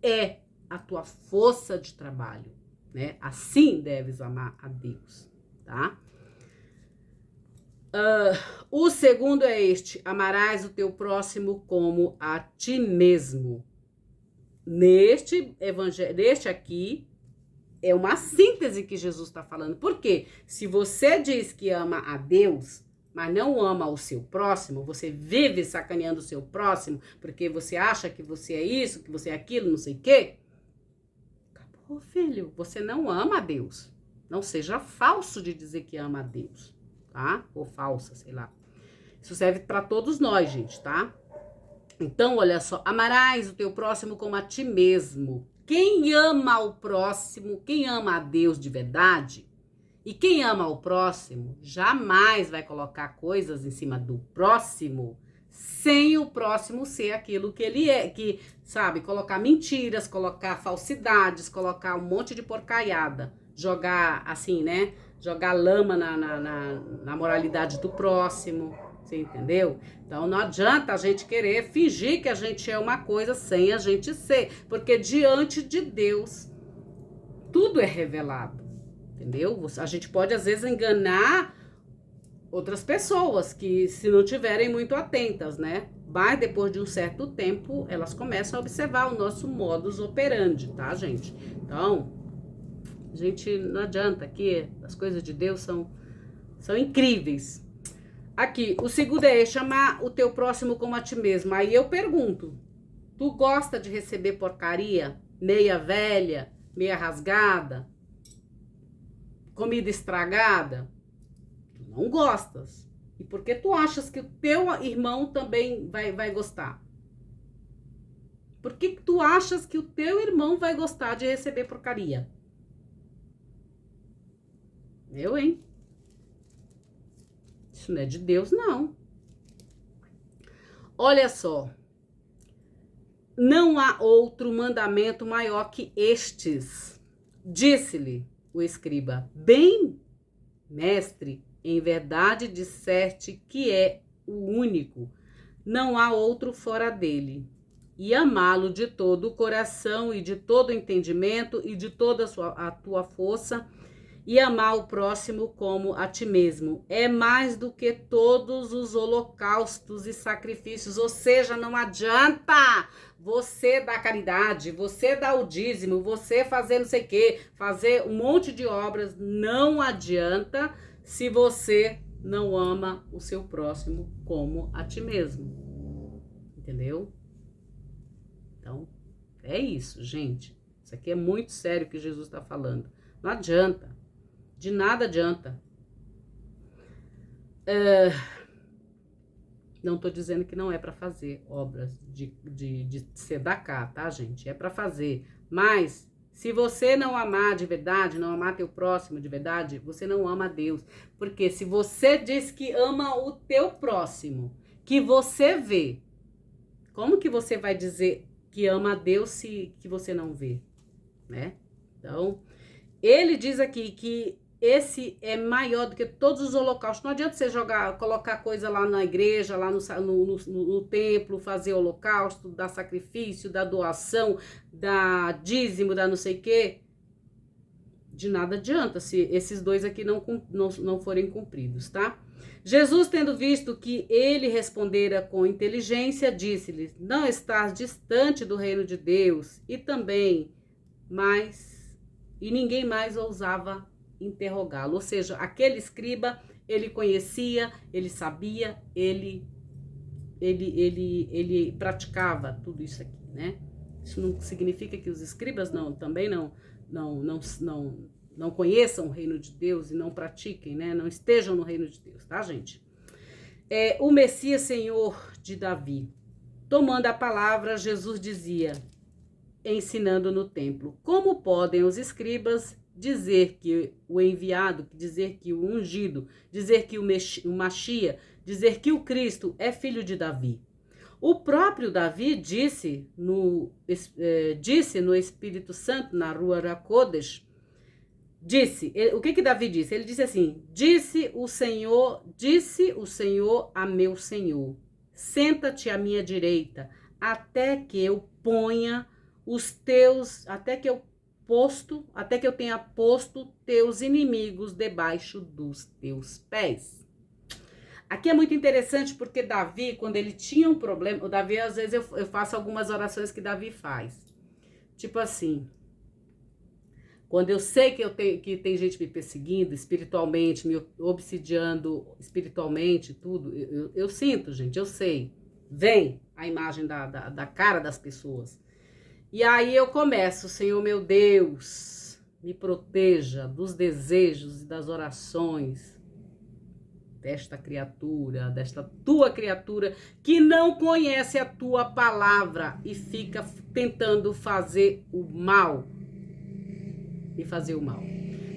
é a tua força de trabalho, né? Assim deves amar a Deus, tá? O segundo é este: amarás o teu próximo como a ti mesmo. Neste evangelho, neste aqui, é uma síntese que Jesus está falando. Por quê? Se você diz que ama a Deus, mas não ama o seu próximo, você vive sacaneando o seu próximo, porque você acha que você é isso, que você é aquilo, não sei o quê. Acabou, filho. Você não ama a Deus. Não seja falso de dizer que ama a Deus, tá? Ou falsa, sei lá. Isso serve para todos nós, gente, tá? Então, olha só, amarás o teu próximo como a ti mesmo. Quem ama o próximo, quem ama a Deus de verdade, e quem ama o próximo, jamais vai colocar coisas em cima do próximo, sem o próximo ser aquilo que ele é, que, sabe, colocar mentiras, colocar falsidades, colocar um monte de porcaiada, jogar assim, né, jogar lama na moralidade do próximo. Você entendeu? Então não adianta a gente querer fingir que a gente é uma coisa sem a gente ser, porque diante de Deus tudo é revelado, entendeu? A gente pode às vezes enganar outras pessoas que se não tiverem muito atentas, né? Mas depois de um certo tempo elas começam a observar o nosso modus operandi, tá, gente? Então, a gente não adianta que as coisas de Deus são incríveis. Aqui, o segundo é chamar o teu próximo como a ti mesmo. Aí eu pergunto, tu gosta de receber porcaria? Meia velha, meia rasgada? Comida estragada? Tu não gostas. E por que tu achas que o teu irmão também vai gostar? Por que tu achas que o teu irmão vai gostar de receber porcaria? Eu, hein? Isso não é de Deus, não. Olha só. Não há outro mandamento maior que estes. Disse-lhe o escriba: bem, mestre, em verdade disseste que é o único, não há outro fora dele. E amá-lo de todo o coração e de todo o entendimento e de toda a tua força, e amar o próximo como a ti mesmo. É mais do que todos os holocaustos e sacrifícios. Ou seja, não adianta você dar caridade, você dar o dízimo, você fazer não sei o quê, fazer um monte de obras. Não adianta se você não ama o seu próximo como a ti mesmo. Entendeu? Então, é isso, gente. Isso aqui é muito sério que Jesus está falando. Não adianta. De nada adianta. Não tô dizendo que não é para fazer obras de tzedakah, tá, gente? É para fazer. Mas, se você não amar de verdade, não amar teu próximo de verdade, você não ama a Deus. Porque se você diz que ama o teu próximo, que você vê, como que você vai dizer que ama a Deus se que você não vê, né? Então, ele diz aqui que esse é maior do que todos os holocaustos. Não adianta você colocar coisa lá na igreja, lá no templo, fazer holocausto, dar sacrifício, dar doação, dar dízimo, dar não sei o quê. De nada adianta se esses dois aqui não forem cumpridos, tá? Jesus, tendo visto que ele respondera com inteligência, disse-lhe: não estás distante do reino de Deus. E também, e ninguém mais ousava interrogá-lo. Ou seja, aquele escriba, ele conhecia, ele sabia, ele praticava tudo isso aqui, né? Isso não significa que os escribas também não conheçam o reino de Deus e não pratiquem, né? Não estejam no reino de Deus, tá, gente? O Messias Senhor de Davi. Tomando a palavra, Jesus dizia, ensinando no templo: como podem os escribas dizer que o enviado, dizer que o ungido, dizer que o Machia, dizer que o Cristo é filho de Davi? O próprio Davi disse no Espírito Santo, na Ruach HaKodesh, o que Davi disse? Ele disse assim: disse o Senhor a meu Senhor, senta-te à minha direita, até que eu tenha posto teus inimigos debaixo dos teus pés. Aqui é muito interessante porque Davi, quando ele tinha um problema, o Davi, às vezes eu faço algumas orações que Davi faz. Tipo assim, quando eu sei que tem gente me perseguindo espiritualmente, me obsidiando espiritualmente, tudo, eu sinto, gente, eu sei. Vem a imagem da cara das pessoas. E aí eu começo: Senhor meu Deus, me proteja dos desejos e das orações desta tua criatura, que não conhece a tua palavra e fica tentando fazer o mal.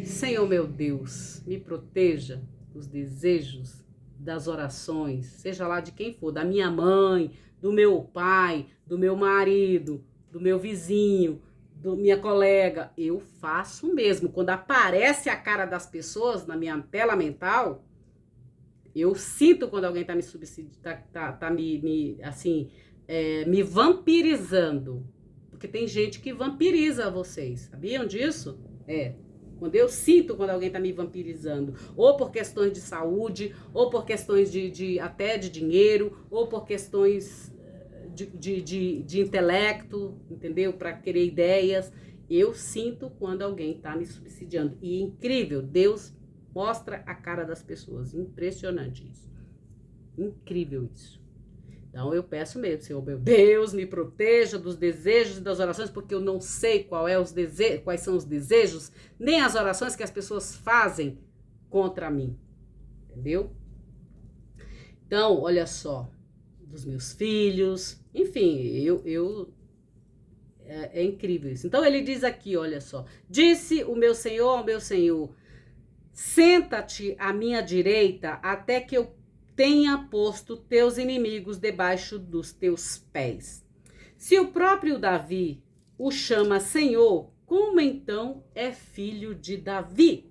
Senhor meu Deus, me proteja dos desejos, das orações, seja lá de quem for, da minha mãe, do meu pai, do meu marido, do meu vizinho, da minha colega. Eu faço mesmo. Quando aparece a cara das pessoas na minha tela mental, eu sinto quando alguém tá me me vampirizando. Porque tem gente que vampiriza vocês. Sabiam disso? Quando alguém tá me vampirizando, ou por questões de saúde, ou por questões até de dinheiro, ou por questões de intelecto, entendeu? Para querer ideias. Eu sinto quando alguém tá me subsidiando. E é incrível, Deus mostra a cara das pessoas. Impressionante isso. Incrível isso. Então eu peço mesmo: Senhor meu Deus, me proteja dos desejos e das orações, porque eu não sei quais são os desejos, nem as orações que as pessoas fazem contra mim. Entendeu? Então, olha só, dos meus filhos, enfim, é incrível isso. Então ele diz aqui, olha só: disse o meu Senhor ao meu Senhor, senta-te à minha direita até que eu tenha posto teus inimigos debaixo dos teus pés. Se o próprio Davi o chama Senhor, como então é filho de Davi?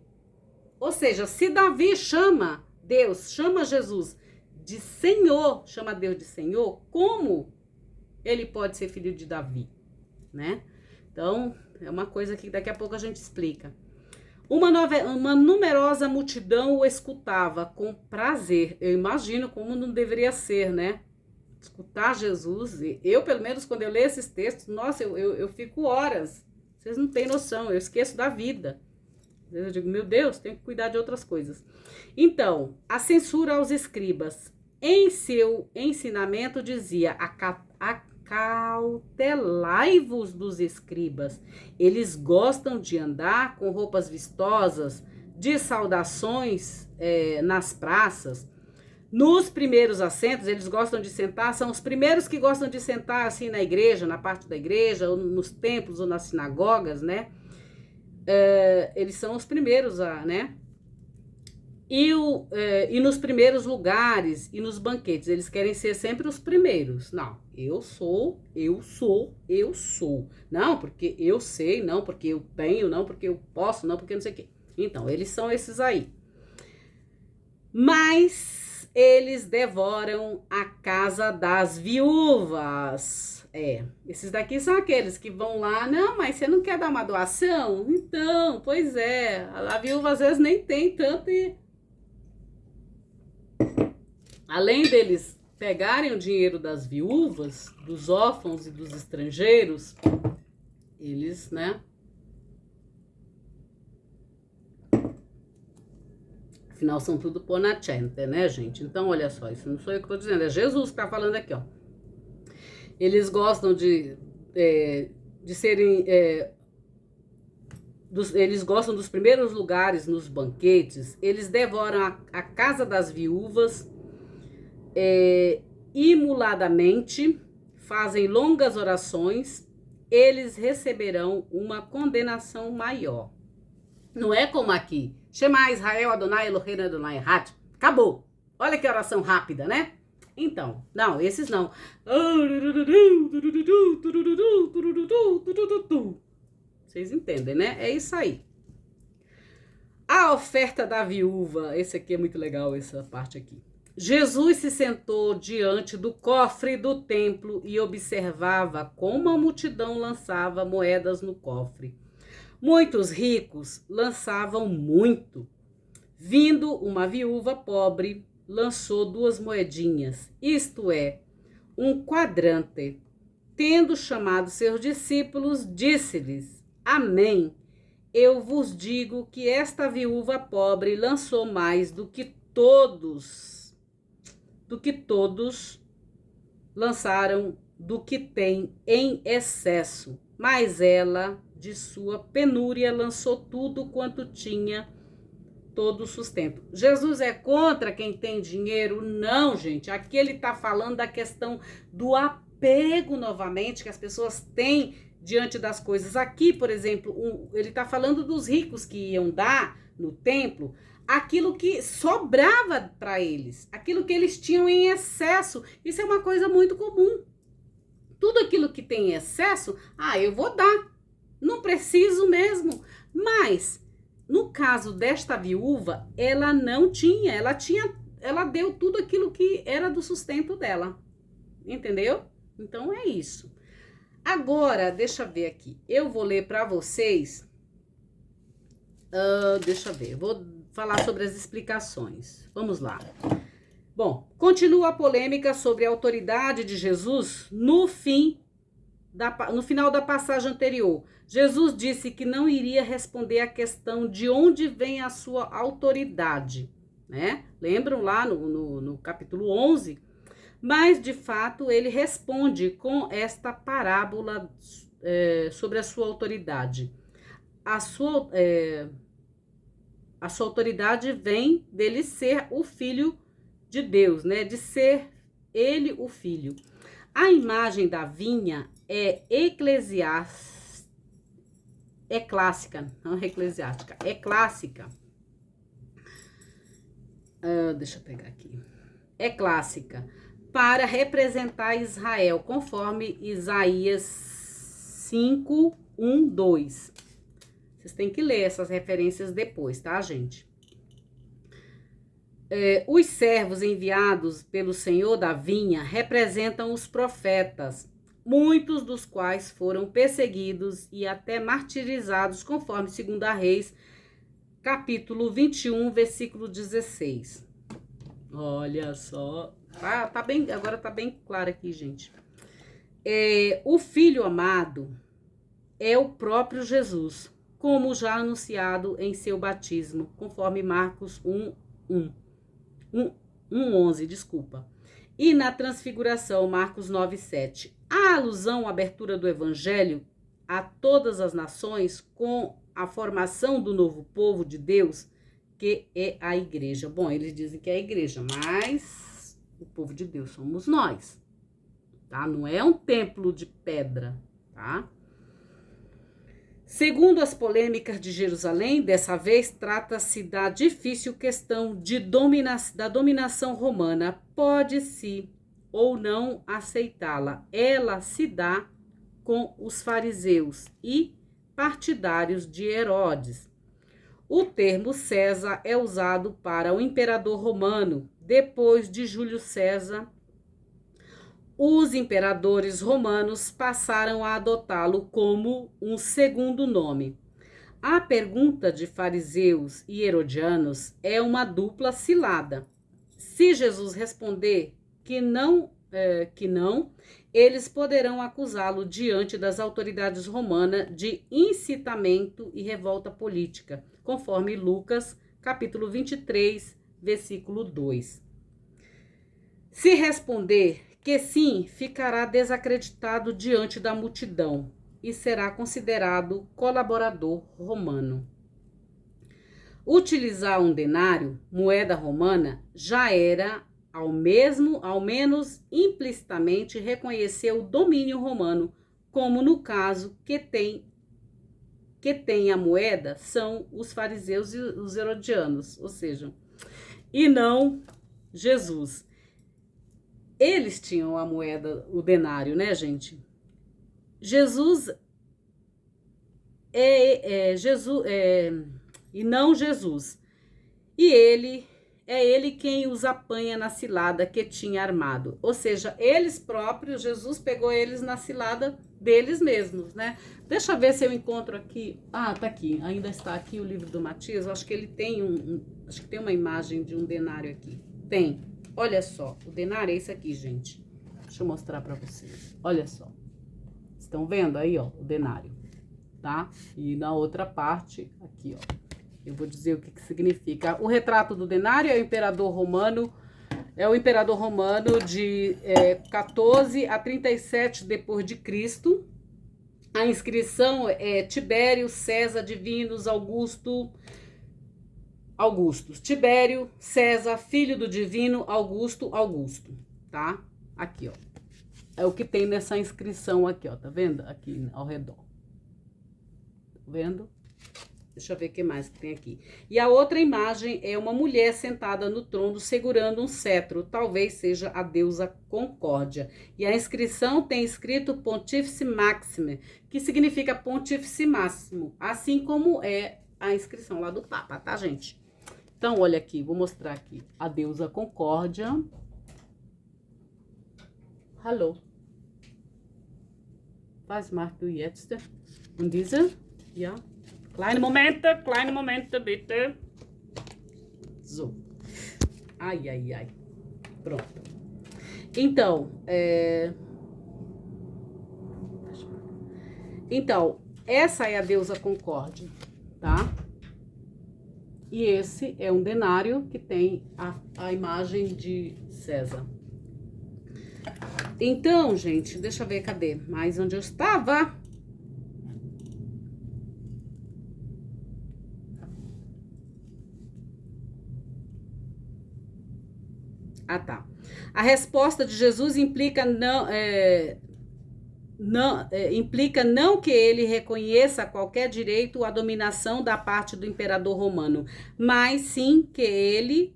Ou seja, se Davi chama Deus, chama Jesus de Senhor, chama Deus de Senhor, como ele pode ser filho de Davi, né? Então, é uma coisa que daqui a pouco a gente explica. Uma numerosa multidão o escutava com prazer. Eu imagino como não deveria ser, né? Escutar Jesus. Eu, pelo menos, quando eu leio esses textos, nossa, eu fico horas. Vocês não têm noção, eu esqueço da vida. Eu digo, meu Deus, tenho que cuidar de outras coisas. Então, a censura aos escribas. Em seu ensinamento dizia, acautelai-vos dos escribas. Eles gostam de andar com roupas vistosas, de saudações nas praças. Nos primeiros assentos, eles gostam de sentar, são os primeiros que gostam de sentar assim na igreja, na parte da igreja, ou nos templos, ou nas sinagogas, né? Eles são os primeiros né? E nos primeiros lugares e nos banquetes, eles querem ser sempre os primeiros. Não, eu sou. Não, porque eu sei, não, porque eu tenho, não, porque eu posso, não, porque não sei o quê. Então, eles são esses aí. Mas eles devoram a casa das viúvas. Esses daqui são aqueles que vão lá, não, mas você não quer dar uma doação? Então, pois é, a viúva às vezes nem tem tanto e... Além deles pegarem o dinheiro das viúvas, dos órfãos e dos estrangeiros, eles, né? Afinal, são tudo ponacente, né, gente? Então, olha só, isso não sou eu que estou dizendo, é Jesus que está falando aqui, ó. Eles gostam de serem... eles gostam dos primeiros lugares nos banquetes, eles devoram a casa das viúvas, imuladamente, fazem longas orações, eles receberão uma condenação maior. Não é como aqui, Shema Israel Adonai Eloheinu Adonai Echad, acabou. Olha que oração rápida, né? Então, não, esses não. Vocês entendem, né? É isso aí. A oferta da viúva, esse aqui é muito legal, essa parte aqui. Jesus se sentou diante do cofre do templo e observava como a multidão lançava moedas no cofre. Muitos ricos lançavam muito. Vindo uma viúva pobre, lançou 2 moedinhas, isto é, um quadrante. Tendo chamado seus discípulos, disse-lhes, Amém. Eu vos digo que esta viúva pobre lançou mais do que todos lançaram do que tem em excesso. Mas ela, de sua penúria, lançou tudo quanto tinha, todo o sustento. Jesus é contra quem tem dinheiro? Não, gente. Aqui ele está falando da questão do apego novamente que as pessoas têm diante das coisas. Aqui, por exemplo, ele está falando dos ricos que iam dar no templo aquilo que sobrava para eles, aquilo que eles tinham em excesso. Isso é uma coisa muito comum. Tudo aquilo que tem em excesso, eu vou dar. Não preciso mesmo. Mas, no caso desta viúva, ela não tinha. Ela deu tudo aquilo que era do sustento dela. Entendeu? Então, é isso. Agora, deixa eu ver aqui. Eu vou ler para vocês. Deixa eu ver. Vou falar sobre as explicações. Vamos lá. Bom, continua a polêmica sobre a autoridade de Jesus no final da passagem anterior. Jesus disse que não iria responder à questão de onde vem a sua autoridade, né? Lembram lá no capítulo 11? Mas, de fato, ele responde com esta parábola sobre a sua autoridade. A sua autoridade vem dele ser o filho de Deus, né? De ser ele o filho. A imagem da vinha é clássica, não é eclesiástica, é clássica. Deixa eu pegar aqui. É clássica para representar Israel, conforme Isaías 5, 1, 2. Vocês têm que ler essas referências depois, tá, gente? Os servos enviados pelo Senhor da vinha representam os profetas, muitos dos quais foram perseguidos e até martirizados, conforme 2 Reis, capítulo 21, versículo 16. Olha só, agora tá bem claro aqui, gente. O Filho amado é o próprio Jesus, como já anunciado em seu batismo, conforme Marcos 1:11, desculpa. E na transfiguração, Marcos 9:7. A alusão à abertura do evangelho a todas as nações com a formação do novo povo de Deus, que é a igreja. Bom, eles dizem que é a igreja, mas o povo de Deus somos nós, tá? Não é um templo de pedra, tá? Segundo as polêmicas de Jerusalém, dessa vez trata-se da difícil questão da dominação romana. Pode-se ou não aceitá-la. Ela se dá com os fariseus e partidários de Herodes. O termo César é usado para o imperador romano. Depois de Júlio César, os imperadores romanos passaram a adotá-lo como um segundo nome. A pergunta de fariseus e herodianos é uma dupla cilada. Se Jesus responder que não, eles poderão acusá-lo diante das autoridades romanas de incitamento e revolta política, conforme Lucas, capítulo 23, versículo 2. Se responder que sim, ficará desacreditado diante da multidão e será considerado colaborador romano. Utilizar um denário, moeda romana, já era, ao menos implicitamente, reconhecer o domínio romano, como no caso que tem a moeda são os fariseus e os herodianos, ou seja, e não Jesus. Eles tinham a moeda, o denário, né, gente? Jesus e não Jesus. E é ele quem os apanha na cilada que tinha armado. Ou seja, eles próprios, Jesus pegou eles na cilada deles mesmos, né? Deixa eu ver se eu encontro aqui. Ah, tá aqui. Ainda está aqui o livro do Matias. Eu acho que ele tem acho que tem uma imagem de um denário aqui. Tem. Olha só, o denário é esse aqui, gente. Deixa eu mostrar pra vocês. Olha só. Estão vendo aí, ó, o denário, tá? E na outra parte, aqui, ó, eu vou dizer o que significa. O retrato do denário é o imperador romano de 14 a 37 depois de Cristo. A inscrição é Tibério, César, Divinos, Augustus, Tibério, César, filho do divino, Augusto, tá? Aqui, ó. É o que tem nessa inscrição aqui, ó. Tá vendo? Aqui ao redor. Tá vendo? Deixa eu ver o que mais que tem aqui. E a outra imagem é uma mulher sentada no trono segurando um cetro. Talvez seja a deusa Concórdia. E a inscrição tem escrito Pontífice Maxime, que significa Pontífice Máximo. Assim como é a inscrição lá do Papa, tá, gente? Então, olha aqui, vou mostrar aqui a deusa Concórdia. Hallo. Was macht du jetzt? Und diese? Ja. Kleine Momente, bitte. So. Ai, ai, ai. Pronto. Então, essa é a deusa Concórdia, tá? E esse é um denário que tem a imagem de César. Então, gente, deixa eu ver, cadê? Mais onde eu estava? Ah, tá. A resposta de Jesus implica não que ele reconheça qualquer direito à dominação da parte do imperador romano, mas sim que ele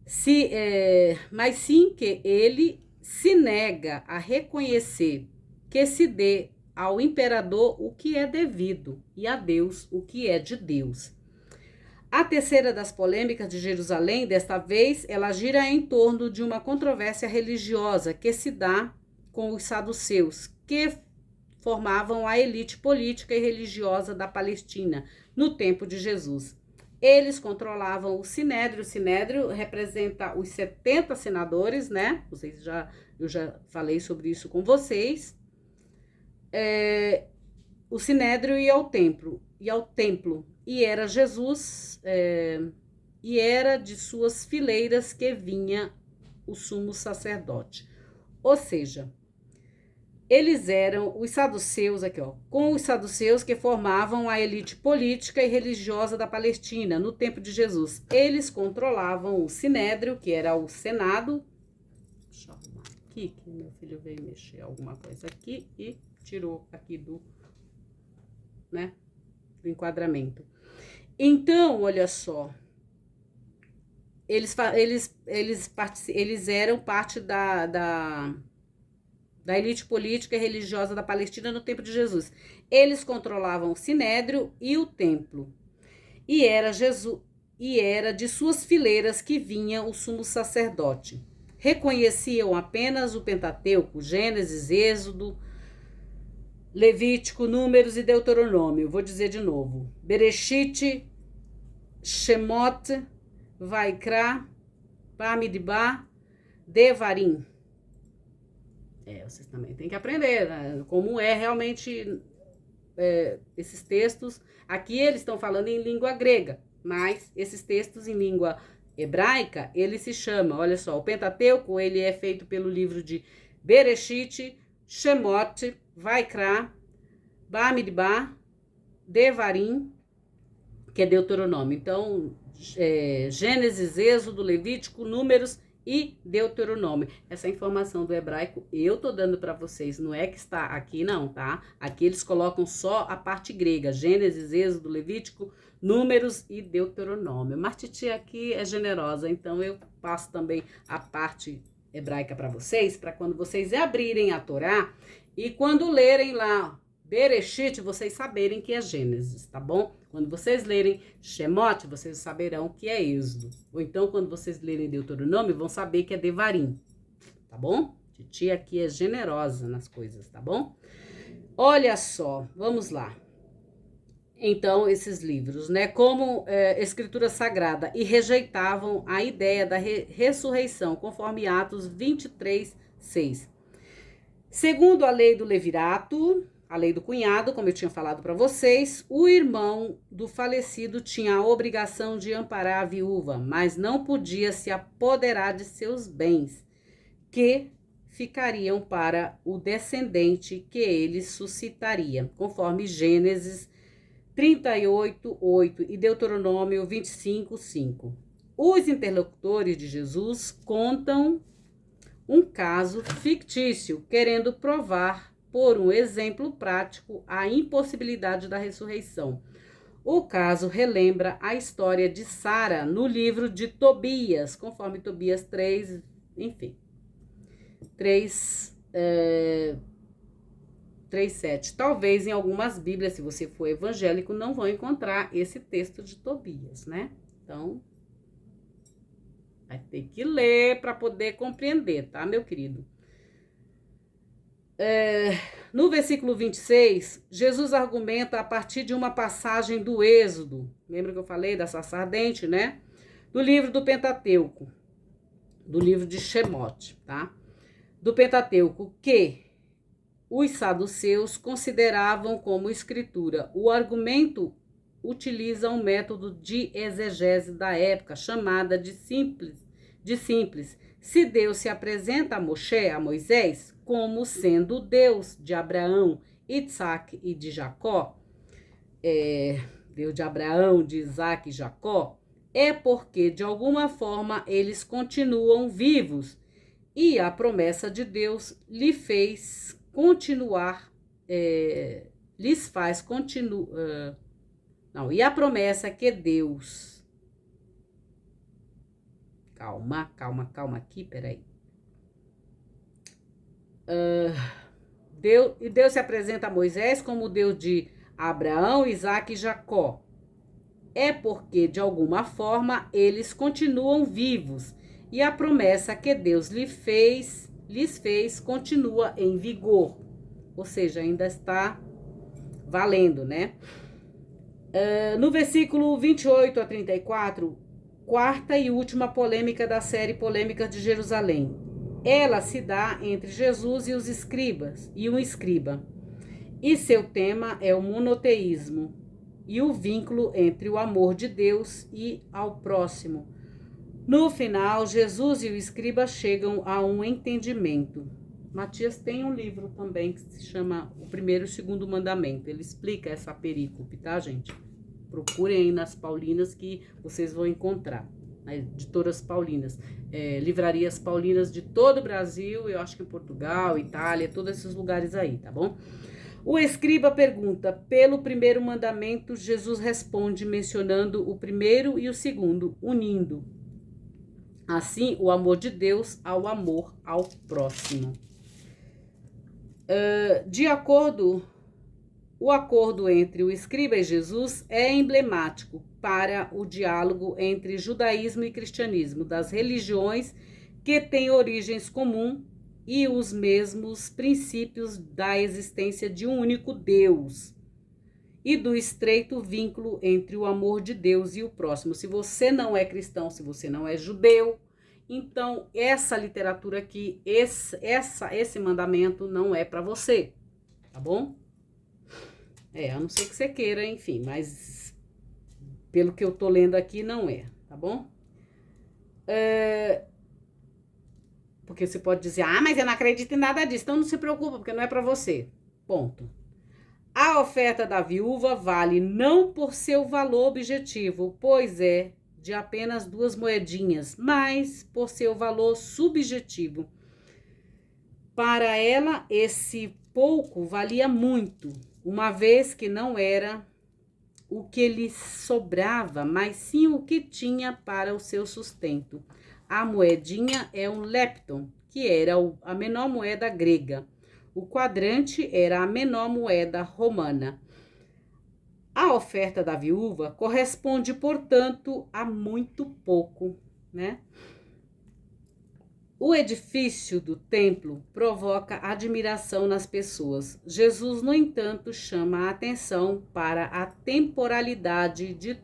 se nega a reconhecer que se dê ao imperador o que é devido e a Deus o que é de Deus. A terceira das polêmicas de Jerusalém, desta vez, ela gira em torno de uma controvérsia religiosa que se dá com os saduceus, que formavam a elite política e religiosa da Palestina no tempo de Jesus. Eles controlavam o Sinédrio. O Sinédrio representa os 70 senadores, né? Eu já falei sobre isso com vocês. O Sinédrio ia ao templo. E era Jesus, e era de suas fileiras que vinha o sumo sacerdote. Ou seja, eles eram os saduceus, aqui ó, com os saduceus que formavam a elite política e religiosa da Palestina no tempo de Jesus. Eles controlavam o Sinédrio, que era o Senado. Deixa eu arrumar aqui, que meu filho veio mexer alguma coisa aqui e tirou aqui do enquadramento. Então, olha só, eles eram parte da elite política e religiosa da Palestina no tempo de Jesus. Eles controlavam o Sinédrio e o templo. E era de suas fileiras que vinha o sumo sacerdote. Reconheciam apenas o Pentateuco, Gênesis, Êxodo, Levítico, Números e Deuteronômio. Vou dizer de novo. Bereshit, Shemot, Vaikra, Bamidbar, Devarim. Vocês também têm que aprender, né? Como é realmente esses textos. Aqui eles estão falando em língua grega, mas esses textos em língua hebraica, ele se chama, olha só, o Pentateuco, ele é feito pelo livro de Bereshit, Shemot, Vaikra, Bamidbar, Devarim, que é Deuteronômio. Então, Gênesis, Êxodo, Levítico, Números e Deuteronômio. Essa informação do hebraico eu tô dando para vocês, não é que está aqui não, tá? Aqui eles colocam só a parte grega, Gênesis, Êxodo, Levítico, Números e Deuteronômio. Mas Titi aqui é generosa, então eu passo também a parte hebraica para vocês, para quando vocês abrirem a Torá e quando lerem lá Bereshit, vocês saberem que é Gênesis, tá bom? Quando vocês lerem Shemot, vocês saberão que é Êxodo. Ou então, quando vocês lerem Deuteronômio, vão saber que é Devarim, tá bom? Titi aqui é generosa nas coisas, tá bom? Olha só, vamos lá. Então, esses livros, né? Como escritura sagrada, e rejeitavam a ideia da ressurreição, conforme Atos 23, 6. Segundo a lei do levirato, a lei do cunhado, como eu tinha falado para vocês, o irmão do falecido tinha a obrigação de amparar a viúva, mas não podia se apoderar de seus bens, que ficariam para o descendente que ele suscitaria, conforme Gênesis 38, 8 e Deuteronômio 25, 5. Os interlocutores de Jesus contam um caso fictício, querendo provar por um exemplo prático a impossibilidade da ressurreição. O caso relembra a história de Sara no livro de Tobias, conforme Tobias 3, enfim, 3:7. Talvez em algumas bíblias, se você for evangélico, não vão encontrar esse texto de Tobias, né? Então, vai ter que ler para poder compreender, tá, meu querido? No versículo 26, Jesus argumenta a partir de uma passagem do Êxodo. Lembra que eu falei da sarça ardente, né? Do livro do Pentateuco, do livro de Shemot, tá? Do Pentateuco, que os saduceus consideravam como escritura. O argumento utiliza um método de exegese da época, chamada de simples. Se Deus se apresenta a Moisés, como sendo Deus de Abraão, Isaac e de Jacó, Deus de Abraão, de Isaac e Jacó, é porque, de alguma forma, eles continuam vivos e a promessa de Deus lhes faz continuar. E a promessa que Deus... Calma aqui, peraí. Deus se apresenta a Moisés como o Deus de Abraão, Isaque e Jacó. É porque, de alguma forma, eles continuam vivos e a promessa que Deus lhes fez continua em vigor. Ou seja, ainda está valendo, né? No versículo 28 a 34, quarta e última polêmica da série Polêmicas de Jerusalém. Ela se dá entre Jesus e os escribas e um escriba. E seu tema é o monoteísmo e o vínculo entre o amor de Deus e ao próximo. No final, Jesus e o escriba chegam a um entendimento. Matias tem um livro também que se chama O Primeiro e o Segundo Mandamento. Ele explica essa perícope, tá, gente? Procurem aí nas Paulinas que vocês vão encontrar. Editoras Paulinas. Livrarias Paulinas de todo o Brasil, eu acho que em Portugal, Itália, todos esses lugares aí, tá bom? O escriba pergunta, pelo primeiro mandamento, Jesus responde mencionando o primeiro e o segundo, unindo assim o amor de Deus ao amor ao próximo. O acordo entre o escriba e Jesus é emblemático para o diálogo entre judaísmo e cristianismo, das religiões que têm origens comuns e os mesmos princípios da existência de um único Deus e do estreito vínculo entre o amor de Deus e o próximo. Se você não é cristão, se você não é judeu, então essa literatura aqui, esse mandamento não é para você, tá bom? A não ser que você queira, enfim, mas pelo que eu tô lendo aqui não é, tá bom? Porque você pode dizer, mas eu não acredito em nada disso, então não se preocupa, porque não é para você, ponto. A oferta da viúva vale não por seu valor objetivo, pois é de apenas 2 moedinhas, mas por seu valor subjetivo. Para ela, esse pouco valia muito, uma vez que não era o que lhe sobrava, mas sim o que tinha para o seu sustento. A moedinha é um lepton, que era a menor moeda grega. O quadrante era a menor moeda romana. A oferta da viúva corresponde, portanto, a muito pouco, né? O edifício do templo provoca admiração nas pessoas. Jesus, no entanto, chama a atenção para a temporalidade de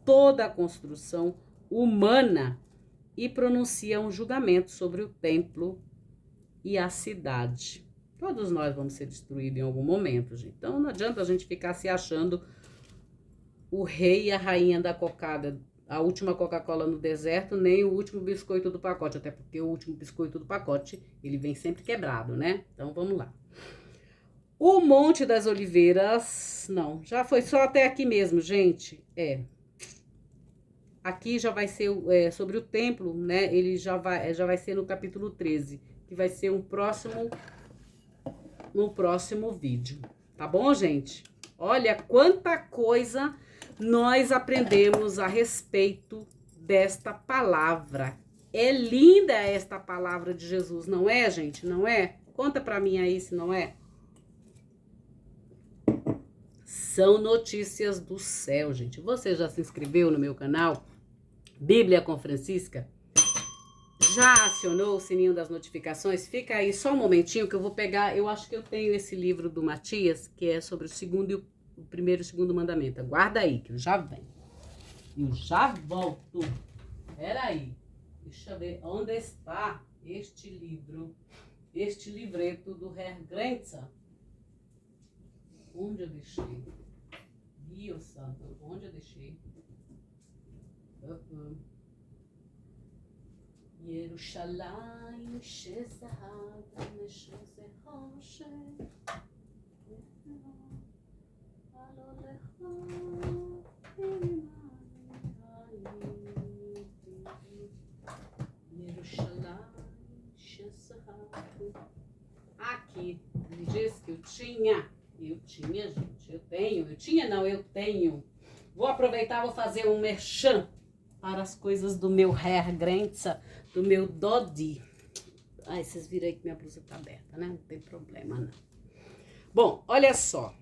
toda a construção humana e pronuncia um julgamento sobre o templo e a cidade. Todos nós vamos ser destruídos em algum momento, gente. Então não adianta a gente ficar se achando o rei e a rainha da cocada, a última Coca-Cola no deserto, nem o último biscoito do pacote, até porque o último biscoito do pacote, ele vem sempre quebrado, né? Então vamos lá. O Monte das Oliveiras, não, já foi só até aqui mesmo, gente. Aqui já vai ser sobre o templo, né? Ele já vai ser no capítulo 13, que vai ser no próximo vídeo. Tá bom, gente? Olha quanta coisa nós aprendemos a respeito desta palavra. É linda esta palavra de Jesus, não é, gente? Não é? Conta pra mim aí se não é. São notícias do céu, gente. Você já se inscreveu no meu canal? Bíblia com Francisca? Já acionou o sininho das notificações? Fica aí só um momentinho que eu vou pegar. Eu acho que eu tenho esse livro do Matias, que é sobre o primeiro e o segundo mandamento. Guarda aí, que eu já venho. Eu já volto. Peraí. Deixa eu ver onde está este livro. Este livreto do Herr Grenzer. Onde eu deixei? Dio santo. Onde eu deixei? Yerushalayim shezahav meshuzehoshe Aqui, ele disse que eu tinha, gente, eu tenho. Vou aproveitar, vou fazer um merchan para as coisas do meu Herr Grenzer, do meu Dodi. Ai, vocês viram aí que minha blusa tá aberta, né? Não tem problema, não. Bom, olha só.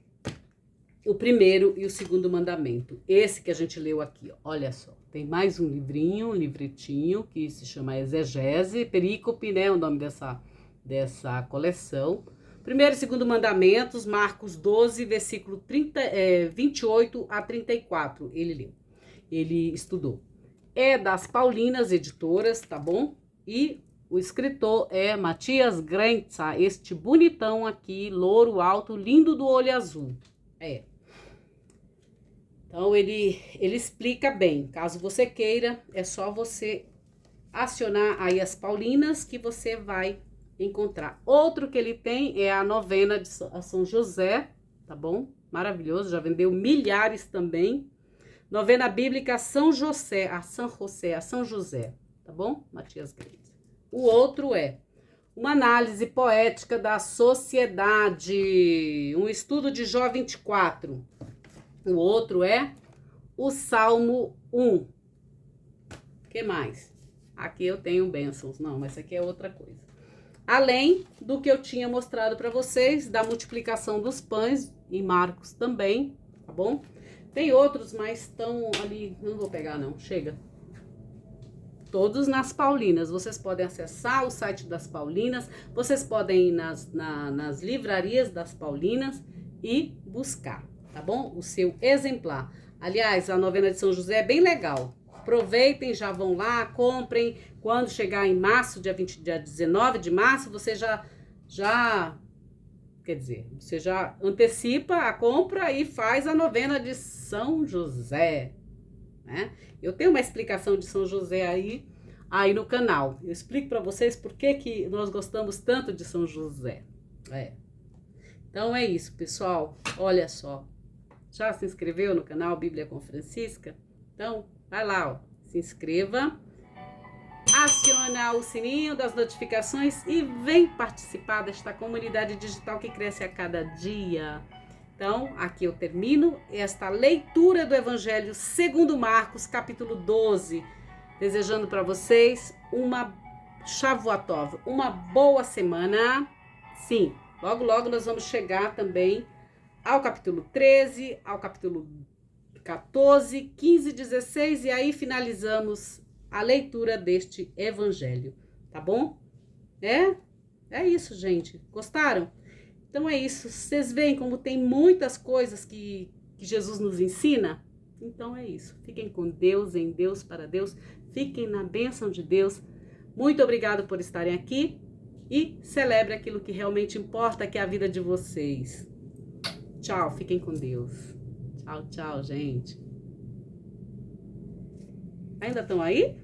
O primeiro e o segundo mandamento. Esse que a gente leu aqui, ó. Olha só. Tem mais um livrinho, um livretinho, que se chama Exegese, Perícope, né? O nome dessa coleção. Primeiro e segundo mandamentos, Marcos 12, versículo 28 a 34. Ele leu. Ele estudou. É das Paulinas Editoras, tá bom? E o escritor é Matias Grenza, este bonitão aqui, louro alto, lindo do olho azul. Então, ele explica bem. Caso você queira, é só você acionar aí as Paulinas que você vai encontrar. Outro que ele tem é a novena de São José, tá bom? Maravilhoso, já vendeu milhares também. Novena bíblica São José, a São José, tá bom? Matias Grenza. O outro é uma análise poética da sociedade, um estudo de Jó 24. O outro é o Salmo 1. O que mais? Aqui eu tenho bênçãos. Não, mas aqui é outra coisa. Além do que eu tinha mostrado para vocês, da multiplicação dos pães, em Marcos também, tá bom? Tem outros, mas estão ali... Não vou pegar, não. Chega. Todos nas Paulinas. Vocês podem acessar o site das Paulinas. Vocês podem ir nas livrarias das Paulinas e buscar. Tá bom? O seu exemplar. Aliás, a novena de São José é bem legal. Aproveitem, já vão lá, comprem. Quando chegar em março, dia 19 de março, você quer dizer, você já antecipa a compra e faz a novena de São José, né? Eu tenho uma explicação de São José aí no canal. Eu explico para vocês por que nós gostamos tanto de São José. Então é isso, pessoal. Olha só. Já se inscreveu no canal Bíblia com Francisca? Então, vai lá, ó, se inscreva, aciona o sininho das notificações e vem participar desta comunidade digital que cresce a cada dia. Então, aqui eu termino esta leitura do Evangelho segundo Marcos, capítulo 12, desejando para vocês uma Shavuot, uma boa semana. Sim, logo, logo nós vamos chegar também ao capítulo 13, ao capítulo 14, 15, 16 e aí finalizamos a leitura deste evangelho, tá bom? É isso, gente. Gostaram? Então é isso. Vocês veem como tem muitas coisas que Jesus nos ensina? Então é isso. Fiquem com Deus, em Deus, para Deus. Fiquem na bênção de Deus. Muito obrigado por estarem aqui e celebre aquilo que realmente importa, que é a vida de vocês. Tchau, fiquem com Deus. Tchau, tchau, gente. Ainda estão aí?